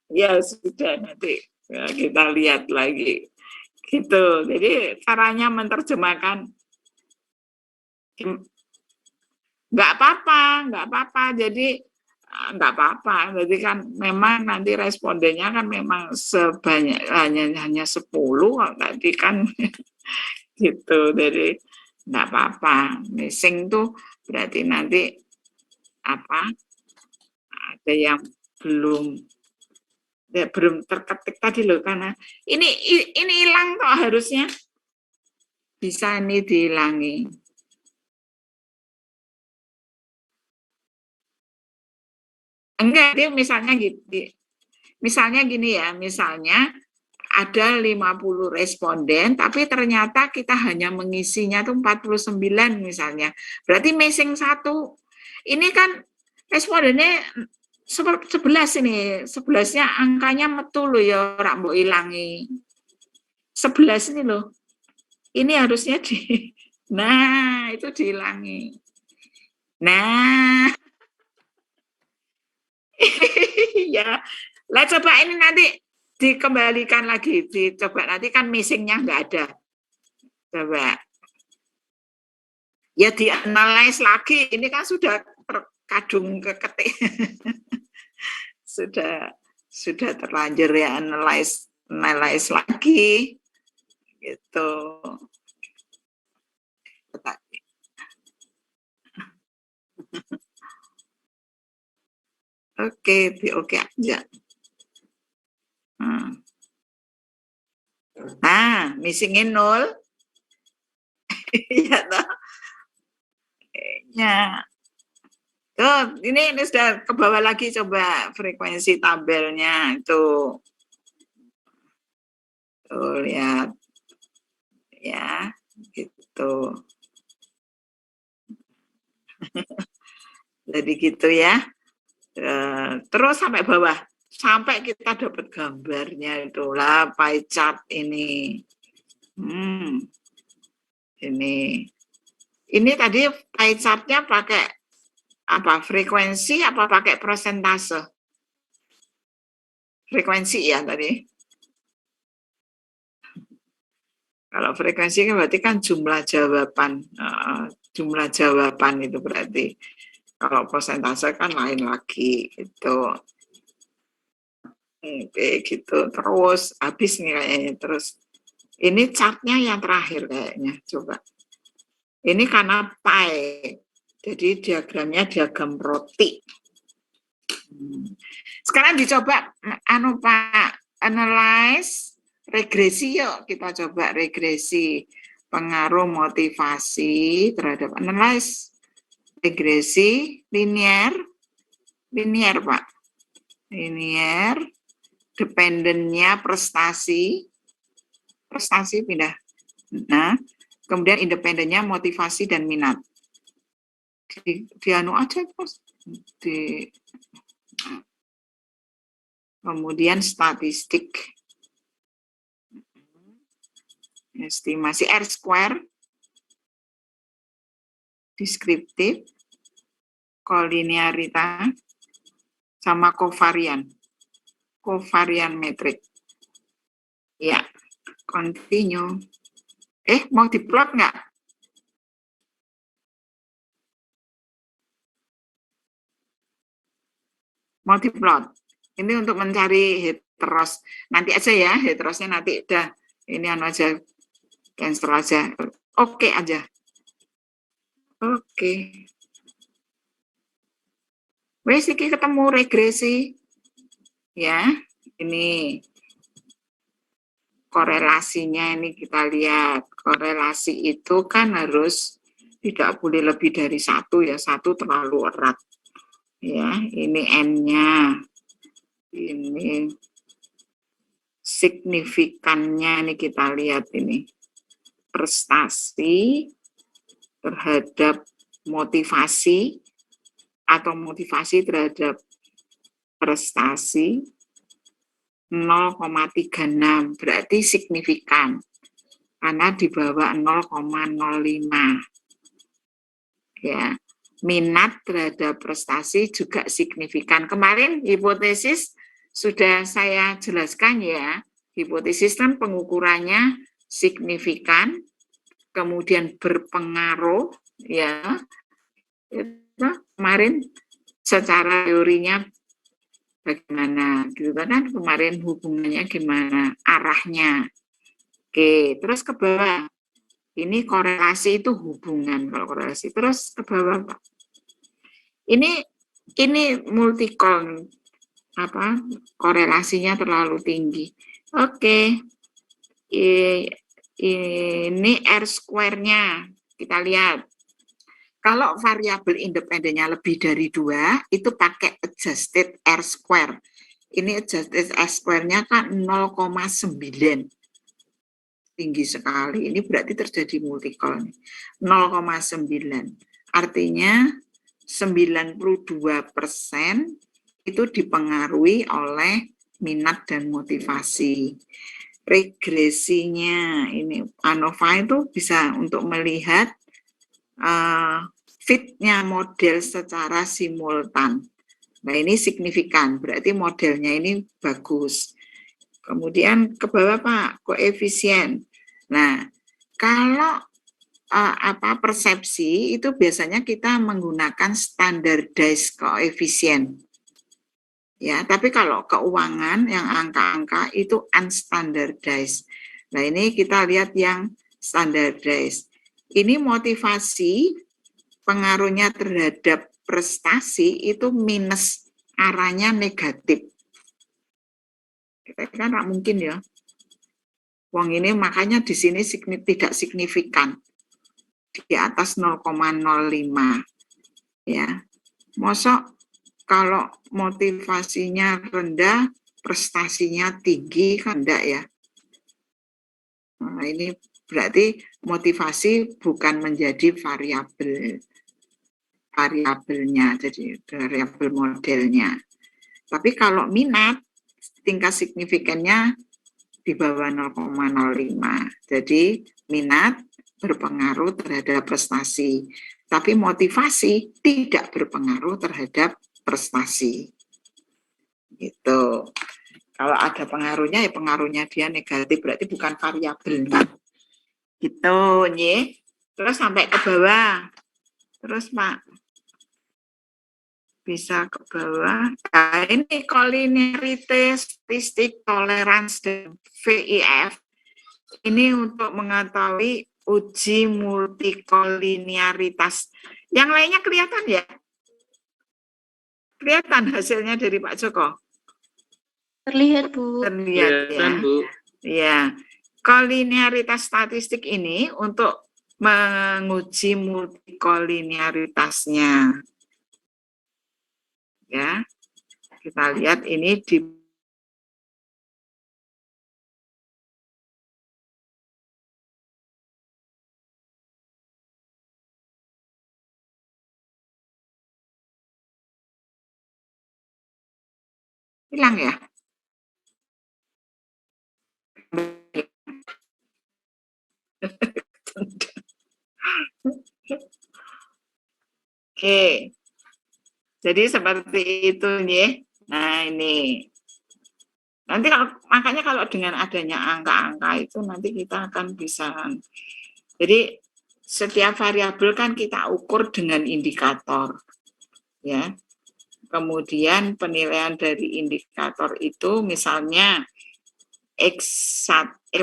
Ya sudah, nanti ya, kita lihat lagi gitu. Jadi caranya menerjemahkan nggak apa-apa. Jadi nggak apa-apa. Jadi kan memang nanti respondennya kan memang sebanyak hanya 10 tadi kan gitu. Jadi nggak apa-apa. Missing tuh berarti nanti apa? Ada yang belum terketik tadi loh, karena ini hilang kok, harusnya bisa ini dihilangi. Enggak, dia misalnya gini ya, misalnya ada 50 responden, tapi ternyata kita hanya mengisinya tuh 49 misalnya. Berarti missing 1. Ini kan respondennya 11 ini, 11-nya angkanya metu loh ya, ora mbok ilangi. 11 ini loh. Ini harusnya nah, itu dihilangi. Nah, ya. Lah coba ini nanti dikembalikan lagi, dicoba nanti kan missingnya nggak ada. Coba. Ya dianalisis lagi, ini kan sudah terkadung keketik. sudah terlanjur ya analyze lagi gitu. Oke aja. Nah, missingnya 0. Iya toh. Ya. Tuh, ini sudah ke bawah lagi, coba frekuensi tabelnya itu. Tuh, lihat. Ya, gitu. Jadi gitu ya. Terus sampai bawah. Sampai kita dapat gambarnya itulah pie chart ini. Ini tadi pie chart-nya pakai apa? Frekuensi apa pakai persentase? Frekuensi ya tadi. Kalau frekuensi kan berarti kan jumlah jawaban. Jumlah jawaban itu berarti. Kalau persentase kan lain lagi gitu. Oke gitu. Terus habis nih kayaknya. Terus ini chartnya yang terakhir kayaknya. Coba. Ini karena pie. Jadi diagramnya diagram roti. Sekarang dicoba Pak, analyze regresi yuk. Kita coba regresi pengaruh motivasi terhadap analyze regresi linear Pak. Linear, dependennya prestasi pindah. Nah, kemudian independennya motivasi dan minat. Di anu aja terus. Kemudian statistik. Estimasi R-square. Deskriptif. Kolinearita. Sama kovarian metrik. Ya, continue. Mau diplot nggak? Mau diplot. Ini untuk mencari heteros. Nanti aja ya, heterosnya nanti udah. Ini anu aja, cancel aja. Oke aja. Oke. Wes iki ketemu regresi. Ya, ini korelasinya ini kita lihat. Korelasi itu kan harus tidak boleh lebih dari 1 ya. 1 terlalu erat. Ya, ini N-nya. Ini signifikannya ini kita lihat ini. Prestasi terhadap motivasi atau motivasi terhadap prestasi 0,36, berarti signifikan karena di bawah 0,05. Ya, minat terhadap prestasi juga signifikan. Kemarin hipotesis sudah saya jelaskan ya. Hipotesis kan pengukurannya signifikan, kemudian berpengaruh ya. Itu kemarin secara teorinya bagaimana gitu kan, kemarin hubungannya gimana, arahnya. Oke, terus ke bawah. Ini korelasi itu hubungan kalau korelasi. Terus ke bawah, Pak. Ini multicol apa korelasinya terlalu tinggi. Oke. Ini R square-nya kita lihat. Kalau variabel independennya lebih dari 2, itu pakai adjusted R square. Ini adjusted R square-nya kan 0,9. Tinggi sekali. Ini berarti terjadi multicol. 0,9. Artinya 92% itu dipengaruhi oleh minat dan motivasi. Regresinya ini ANOVA itu bisa untuk melihat fitnya model secara simultan. Nah ini signifikan, berarti modelnya ini bagus. Kemudian ke bawah Pak, koefisien. Nah kalau persepsi itu biasanya kita menggunakan standardized koefisien. Ya, tapi kalau keuangan yang angka-angka itu unstandardized. Nah ini kita lihat yang standardized. Ini motivasi pengaruhnya terhadap prestasi itu minus, arahnya negatif. Kita kan nggak mungkin ya. Wong ini makanya di sini tidak signifikan. Di atas 0,05. Ya. Mosok kalau motivasinya rendah, prestasinya tinggi kan enggak ya. Nah, ini berarti motivasi bukan menjadi variabelnya, jadi variabel modelnya. Tapi kalau minat, tingkat signifikannya di bawah 0,05. Jadi minat berpengaruh terhadap prestasi, tapi motivasi tidak berpengaruh terhadap prestasi. Gitu. Kalau ada pengaruhnya, ya pengaruhnya dia negatif, berarti bukan variabelnya. Gitu, nih. Terus sampai ke bawah. Terus, Pak. Bisa ke bawah. Nah, ini collinearity, statistik, tolerance, dan VIF. Ini untuk mengetahui uji multikolinearitas. Yang lainnya kelihatan ya? Kelihatan hasilnya dari Pak Joko? Terlihat, Bu. Terlihat ya. Bu. Ya, kolinearitas statistik ini untuk menguji multikolinearitasnya. Ya, kita lihat ini di hilang ya. Oke, jadi seperti itu nih. Nah ini, nanti makanya kalau dengan adanya angka-angka itu nanti kita akan bisa. Jadi setiap variabel kan kita ukur dengan indikator, ya. Kemudian penilaian dari indikator itu misalnya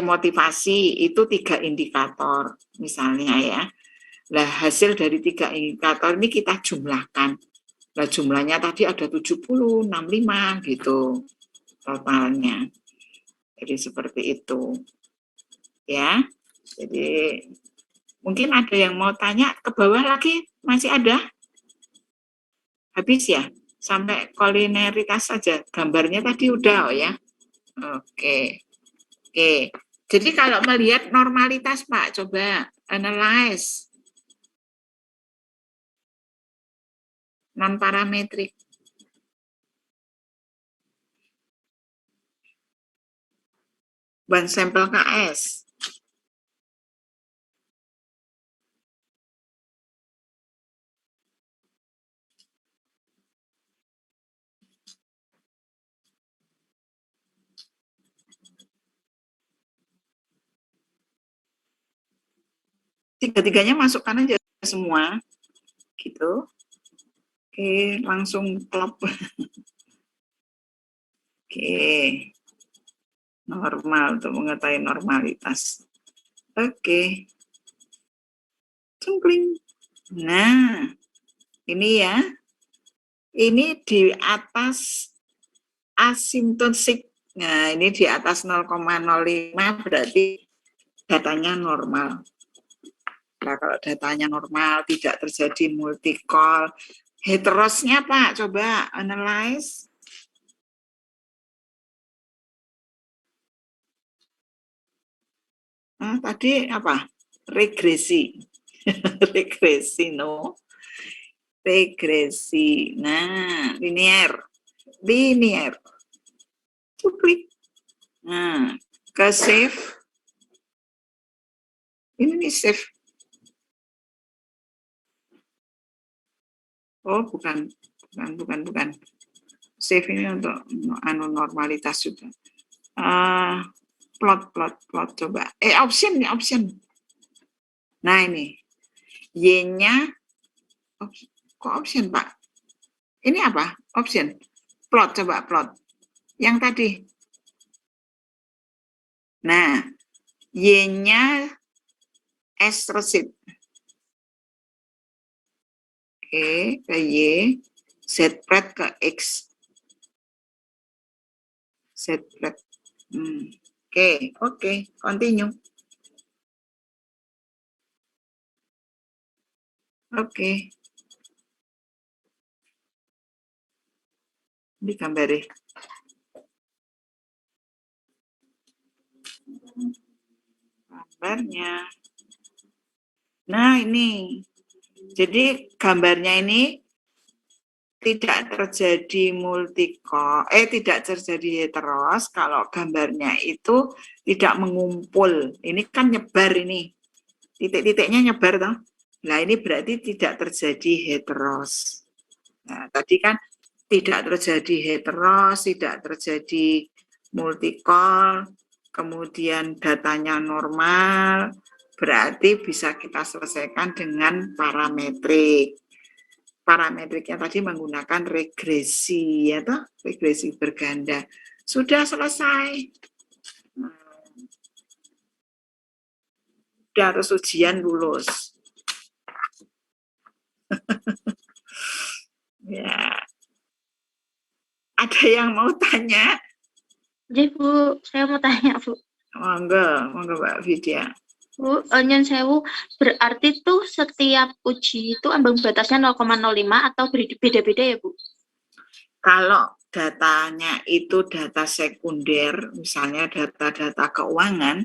motivasi itu 3 indikator misalnya ya. Nah, hasil dari 3 indikator ini kita jumlahkan. Nah, jumlahnya tadi ada 70, 65 gitu totalnya. Jadi seperti itu. Ya. Jadi mungkin ada yang mau tanya ke bawah lagi, masih ada? Habis ya? Sampai kolineritas saja. Gambarnya tadi udah ya. Oke. Oke. Jadi kalau melihat normalitas Pak, coba analyze non parametrik. Ban sampel KS. Tiga-tiganya masukkan aja semua. Gitu. Oke, langsung klop. Oke. Normal untuk mengetahui normalitas. Oke. Cungkling. Nah, ini ya. Ini di atas asimptotik. Nah, ini di atas 0,05 berarti datanya normal. Nah, kalau datanya normal, tidak terjadi multicall. Heterosnya Pak, coba analyze. Nah, tadi apa? Regresi. Regresi, no. Regresi. Nah, linear. Linear. Klik. Nah, ke save. Ini nih save. Oh, bukan. Save ini untuk normalitas juga. Plot coba. Option. Nah, ini. Y-nya, kok option, Pak? Ini apa? Option. Plot, coba plot. Yang tadi. Nah, Y-nya S-receipt. Oke, ke Y. Z-pred ke X. Z-pred. Oke, continue. Oke. Ini gambarnya. Gambarnya. Nah, ini. Jadi gambarnya ini tidak terjadi multicall, tidak terjadi heteros kalau gambarnya itu tidak mengumpul. Ini kan nyebar ini. Titik-titiknya nyebar toh. Nah, ini berarti tidak terjadi heteros. Nah, tadi kan tidak terjadi heteros, tidak terjadi multicall, kemudian datanya normal, berarti bisa kita selesaikan dengan parametrik. Parametriknya tadi menggunakan regresi, ya toh, regresi berganda. Sudah selesai. Sudah harus ujian lulus. Ya. Ada yang mau tanya? Jadi Bu, saya mau tanya Bu. Monggo Mbak Vidya. Bu, nyon sewu, berarti tuh setiap uji itu ambang batasnya 0,05 atau beda-beda ya Bu? Kalau datanya itu data sekunder, misalnya data-data keuangan,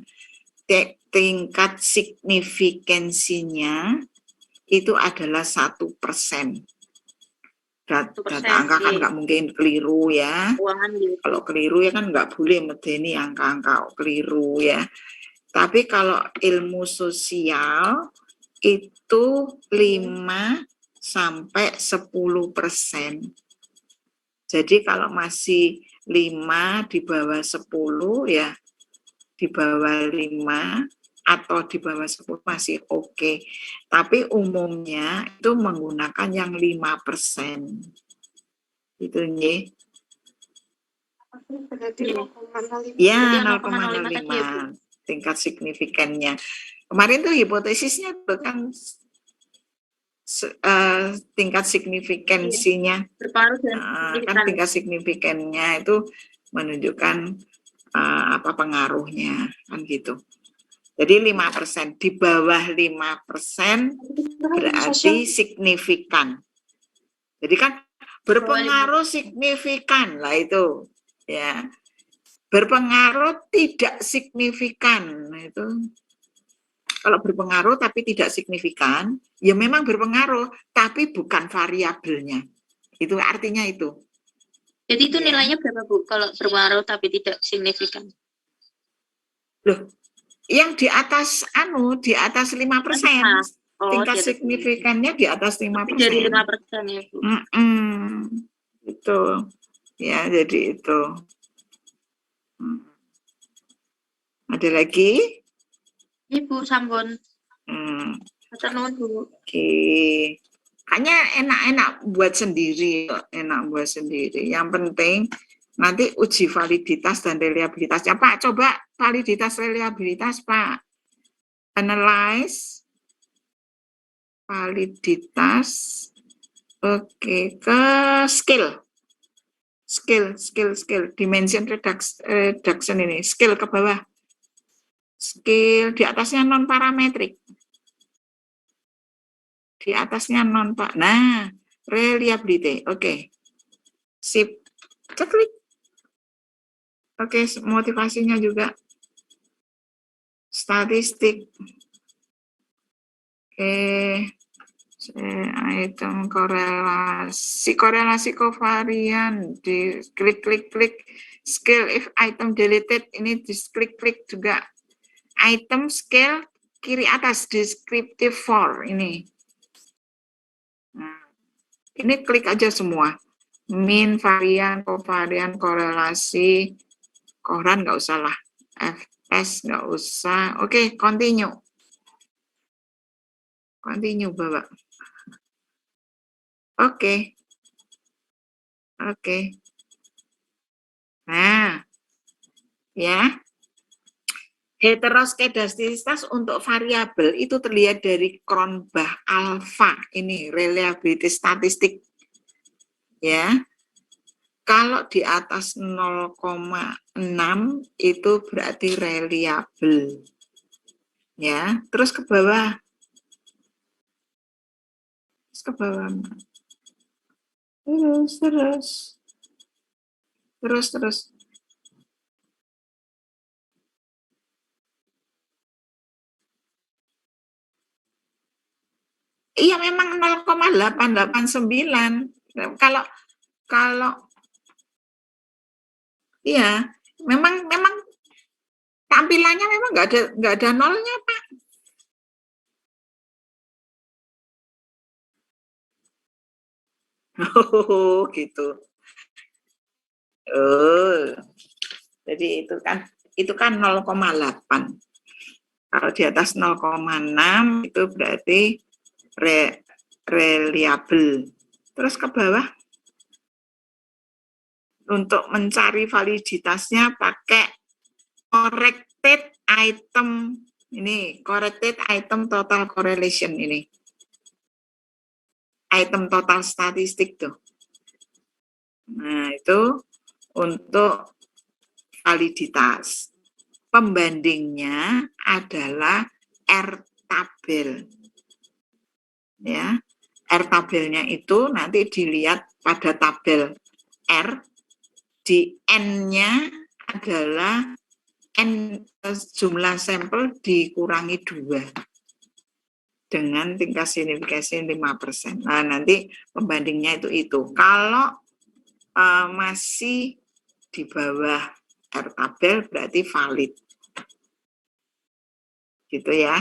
tingkat signifikansinya itu adalah 1%. Data angka kan nggak mungkin keliru ya. Kalau keliru ya kan nggak boleh medeni angka-angka keliru ya. Tapi kalau ilmu sosial itu 5 sampai 10%. Jadi kalau masih 5 di bawah 10 ya, di bawah 5 atau di bawah 10 masih oke. Tapi umumnya itu menggunakan yang 5%. Itu nih. Ya, 0,05 tingkat signifikannya. Kemarin tuh hipotesisnya tuh kan tingkat signifikansinya, kan tingkat signifikannya itu menunjukkan apa pengaruhnya, kan gitu. Jadi 5%, di bawah 5% berarti signifikan. Jadi kan berpengaruh signifikan lah itu, ya. Berpengaruh tidak signifikan, nah itu. Kalau berpengaruh tapi tidak signifikan, ya memang berpengaruh, tapi bukan variabelnya. Itu artinya itu. Jadi itu nilainya berapa Bu kalau berpengaruh tapi tidak signifikan? Loh, yang di atas di atas 5%. Oh, Tingkat di atas signifikannya di atas 5%. lebih dari 5% ya, Bu. Itu. Ya, jadi itu. Ada lagi? Ibu sampun. Hmm, Matur nuwun, Bu. Oke. Kayaknya enak-enak buat sendiri, enak buat sendiri. Yang penting nanti uji validitas dan reliabilitasnya. Pak, coba validitas reliabilitas, Pak. Analyze validitas. Oke, ke skill. Skill. Dimension reduction ini. Skill ke bawah. Skill di atasnya non parametrik. Di atasnya non pak. Nah, reliability. Oke. Sip. Klik. Oke, motivasinya juga. Statistik. Oke. Item korelasi kovarian di klik skill if item deleted ini di klik juga item skill kiri atas descriptive for ini. Nah, ini klik aja semua. Mean, varian, kovarian, korelasi, koran nggak usah lah. FS nggak usah. Oke, continue. Continue, Bapak. Oke. Nah, ya. Heteroskedastisitas untuk variabel itu terlihat dari Cronbach alpha ini reliability statistik. Ya. Kalau di atas 0,6 itu berarti reliable. Ya, terus ke bawah. Terus. Iya memang 0,889. Kalau iya, memang tampilannya memang nggak ada nolnya, Pak. Oh, gitu. Oh. Jadi itu kan 0,8. Kalau di atas 0,6 itu berarti reliable. Terus ke bawah untuk mencari validitasnya pakai corrected item ini, corrected item total correlation ini. Item total statistik tuh. Nah, itu untuk validitas. Pembandingnya adalah R-tabel. Ya. R-tabelnya itu nanti dilihat pada tabel R, di N-nya adalah N jumlah sampel dikurangi 2 dengan tingkat signifikansi 5%. Nah, nanti pembandingnya itu. Kalau masih di bawah R-tabel berarti valid. Gitu ya.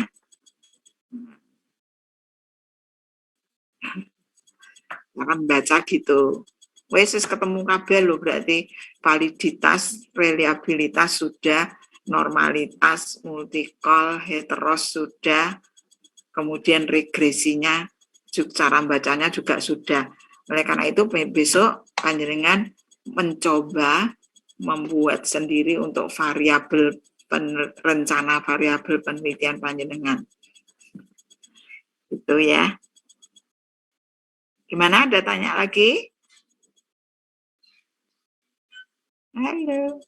Akan baca gitu. Wes ketemu kabel loh, berarti validitas, reliabilitas sudah, normalitas, multikol, heteros sudah, kemudian regresinya, cara bacanya juga sudah. Oleh karena itu besok panjenengan mencoba membuat sendiri untuk variabel rencana variabel penelitian panjenengan. Itu ya. Gimana? Ada tanya lagi? Halo.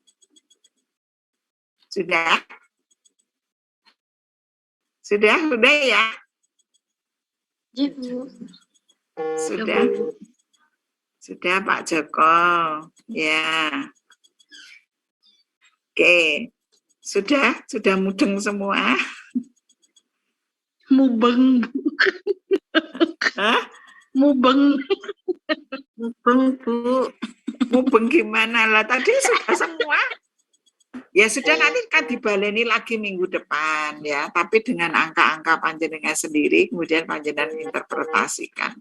Sudah ya? Ibu. Sudah Pak Joko. Ya. Oke. Sudah mudeng semua. Mubeng. Hah? Mubeng, Bu. Mubeng gimana lah? Tadi sudah semua. Ya sudah, nanti kan dibaleni lagi minggu depan ya, tapi dengan angka-angka panjenengan sendiri, kemudian panjenengan interpretasikan.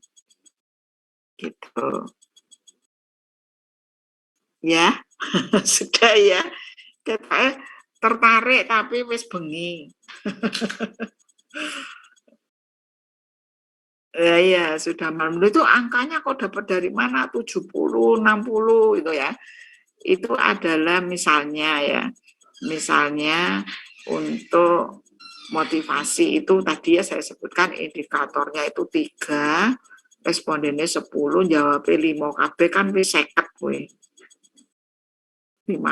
Gitu. Ya, sudah ya. Kita tertarik tapi wis bengi. Ya, sudah malam. Itu angkanya kok dapat dari mana? 70, 60 itu ya. Itu adalah misalnya ya. Misalnya untuk motivasi itu tadi ya saya sebutkan indikatornya itu 3, respondennya 10, jawabnya 5 KB kan wis 50 kuwi. 15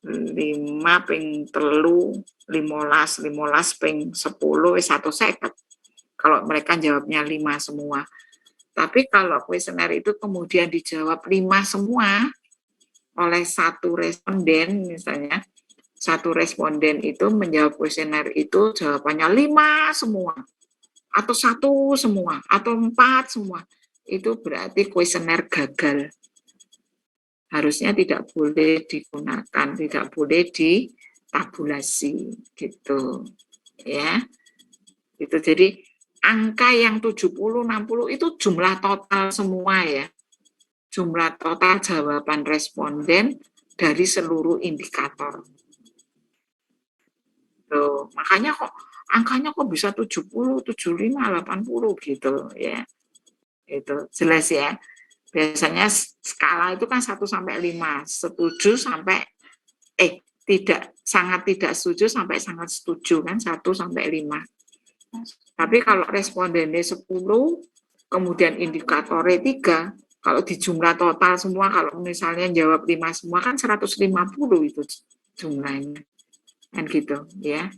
5 ping 3 15 ping 10 wis 150. Kalau mereka jawabnya 5 semua. Tapi kalau kuesioner itu kemudian dijawab 5 semua oleh satu responden, misalnya satu responden itu menjawab kuesioner itu jawabannya 5 semua, atau 1 semua, atau 4 semua, itu berarti kuesioner gagal. Harusnya tidak boleh digunakan, tidak boleh ditabulasi, gitu ya. Itu jadi angka yang 70, 60 itu jumlah total semua ya. Jumlah total jawaban responden dari seluruh indikator. Tuh, makanya kok angkanya kok bisa 70, 75, 80 gitu ya. Itu jelas ya. Biasanya skala itu kan 1 sampai 5, setuju sampai tidak, sangat tidak setuju sampai sangat setuju kan 1 sampai 5. Tapi kalau respondennya 10, kemudian indikatornya 3, kalau di jumlah total semua, kalau misalnya jawab 5 semua kan 150 itu jumlahnya. Kan gitu ya.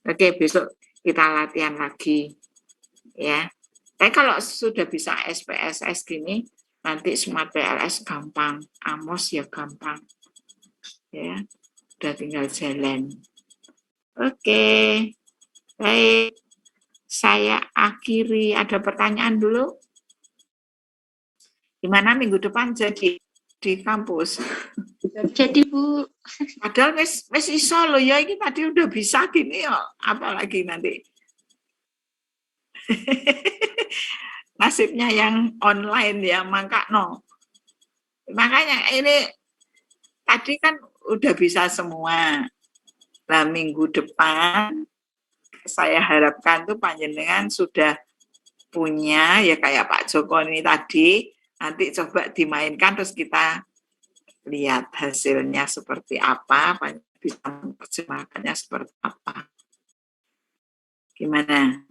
Oke, besok kita latihan lagi ya. Tapi kalau sudah bisa SPSS gini, nanti Smart PLS gampang, Amos ya gampang. Ya, udah tinggal jalan. Oke. Baik. Saya akhiri, ada pertanyaan dulu? Gimana minggu depan jadi di kampus? Jadi Bu, Padahal wis iso loh ya, ini tadi udah bisa gini ya, apalagi nanti. Nasibnya yang online ya, makanya ini tadi kan udah bisa semua. Nah, minggu depan saya harapkan tuh panjenengan sudah punya ya kayak Pak Joko ini tadi, nanti coba dimainkan terus kita lihat hasilnya seperti apa, bisa menerjemahkannya seperti apa. Gimana?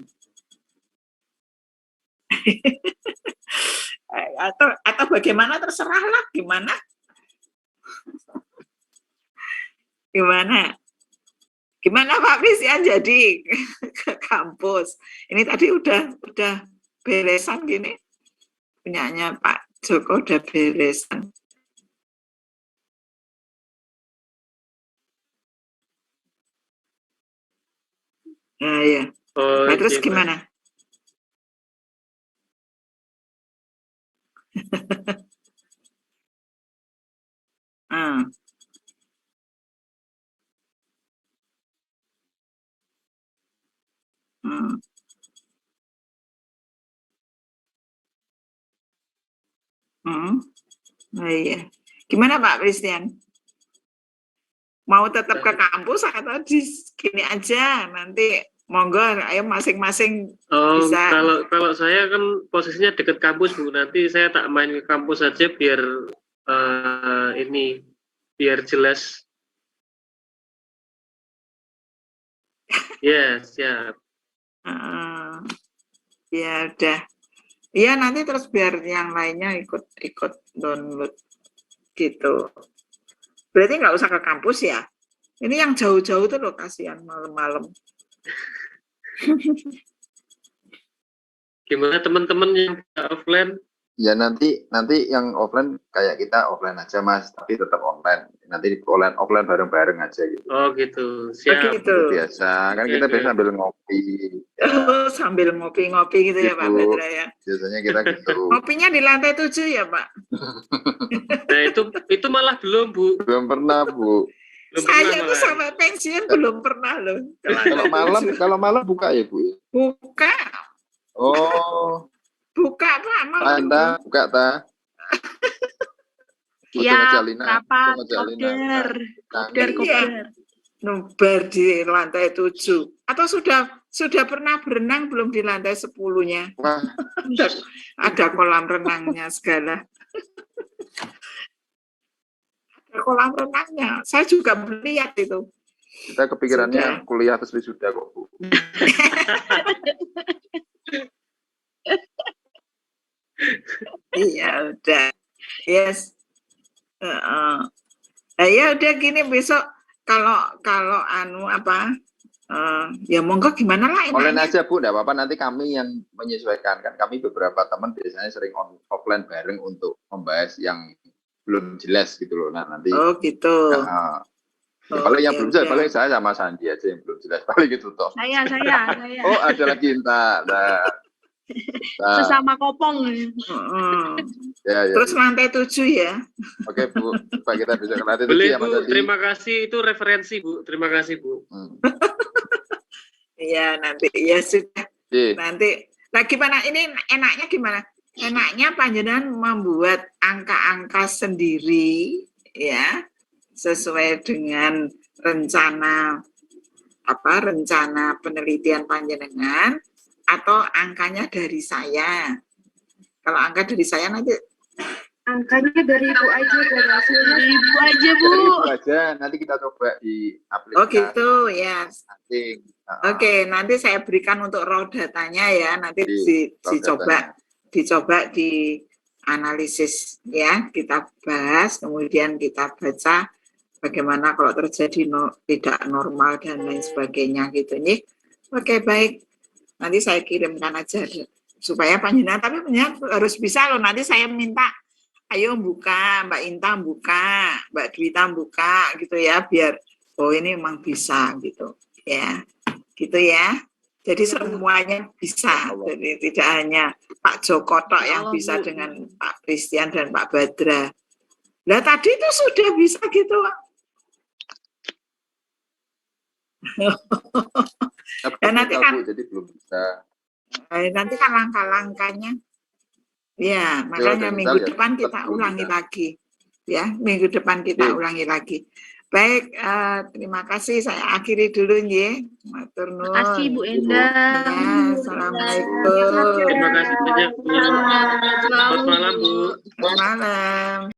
atau bagaimana, terserahlah gimana. Gimana Pak Prisian jadi ke kampus? Ini tadi udah beresan gini. Punyanya Pak Joko udah beresan. Nah, ya. Nah, terus iya, gimana? Nah, iya. Gimana Pak Christian? Mau tetap ke kampus atau di sini aja? Nanti monggo, ayo masing-masing bisa. Kalau saya kan posisinya dekat kampus Bu, nanti saya tak main ke kampus saja biar biar jelas. Ya, siap. Ya udah. Iya nanti terus biar yang lainnya ikut download gitu. Berarti nggak usah ke kampus ya? Ini yang jauh-jauh tuh loh, kasihan malam-malam. Gimana teman-teman yang offline? Ya nanti yang offline kayak kita offline aja Mas, tapi tetap online. Nanti offline bareng-bareng aja gitu. Oh gitu, siap. Begitu. Biasa kan kita biasa sambil ngopi. Oh, sambil ngopi-ngopi gitu ya Pak Badra ya. Biasanya kita gitu. Ngopinya di lantai 7 ya Pak. Nah itu malah belum Bu. Belum pernah Bu. Belum Saya pernah tuh malah. sampai pensiun belum pernah loh. ke Kalau lantai 7. malam buka ya Bu? Buka, Oh, buka Pak, mau anta nunggu. buka ta? Siap, Jalina, rapat, Jalina, kopder, kopder, Iya. kopder. Nobar di lantai 7. Atau sudah pernah berenang belum di lantai 10-nya? Wah, Ada kolam renangnya segala. Ada kolam renangnya. Saya juga melihat itu. kita kepikirannya kuliah terus wisuda kok Bu. Iya, udah. Yes. Ya udah gini besok kalau ya monggo gimana lah Online enaknya. aja Bu, enggak apa-apa, nanti kami yang menyesuaikan. Kan kami beberapa teman biasanya sering offline bareng untuk membahas yang belum jelas gitu loh. Nah, nanti Oh gitu. ya, paling yang Oke, belum jelas, udah. paling saya sama Sandi aja yang belum jelas, paling gitu toh. Saya. Oh, ada lagi entah. Nah, Sesama kopong. ya. Terus lantai 7 ya. Oke Bu, Pak kita bisa ke lantai 7 Boleh ya Mas Bu, Andi. terima kasih itu referensi Bu. Terima kasih Bu. Iya nanti ya sudah. Oke. Nanti nah gimana ini enaknya gimana? Enaknya panjenengan membuat angka-angka sendiri ya sesuai dengan rencana penelitian panjenengan atau angkanya dari saya. Kalau angka dari saya nanti Angkanya dari Ibu aja, dari hasilnya. Ibu aja, Bu. Dari Bu aja, nanti kita coba di aplikasi. oh gitu ya. Masing. Oke, nanti saya berikan untuk raw datanya ya, nanti Datanya. dicoba di analisis ya, kita bahas, kemudian kita baca bagaimana kalau terjadi tidak normal dan lain sebagainya gitu nih. Oke, baik. Nanti saya kirimkan aja supaya panjenengan, tapi panjenengan harus bisa loh, nanti saya minta ayo buka, Mbak Inta buka, Mbak Dwita buka gitu ya, biar oh ini memang bisa gitu ya. Gitu ya. Jadi semuanya bisa. Jadi tidak hanya Pak Joko tok yang bisa dengan Pak Christian dan Pak Badra. Nah tadi itu sudah bisa gitu. Dan nanti kan jadi belum bisa. Nanti kan langkah-langkahnya. Ya, makanya minggu depan kita ulangi lagi. Ya, minggu depan kita ulangi lagi. Baik, terima kasih. Saya akhiri dulu ya. Matur nuwun. Terima kasih Bu Endang. Ya, assalamualaikum. Terima kasih banyak Bu. Selamat malam Bu. Selamat malam.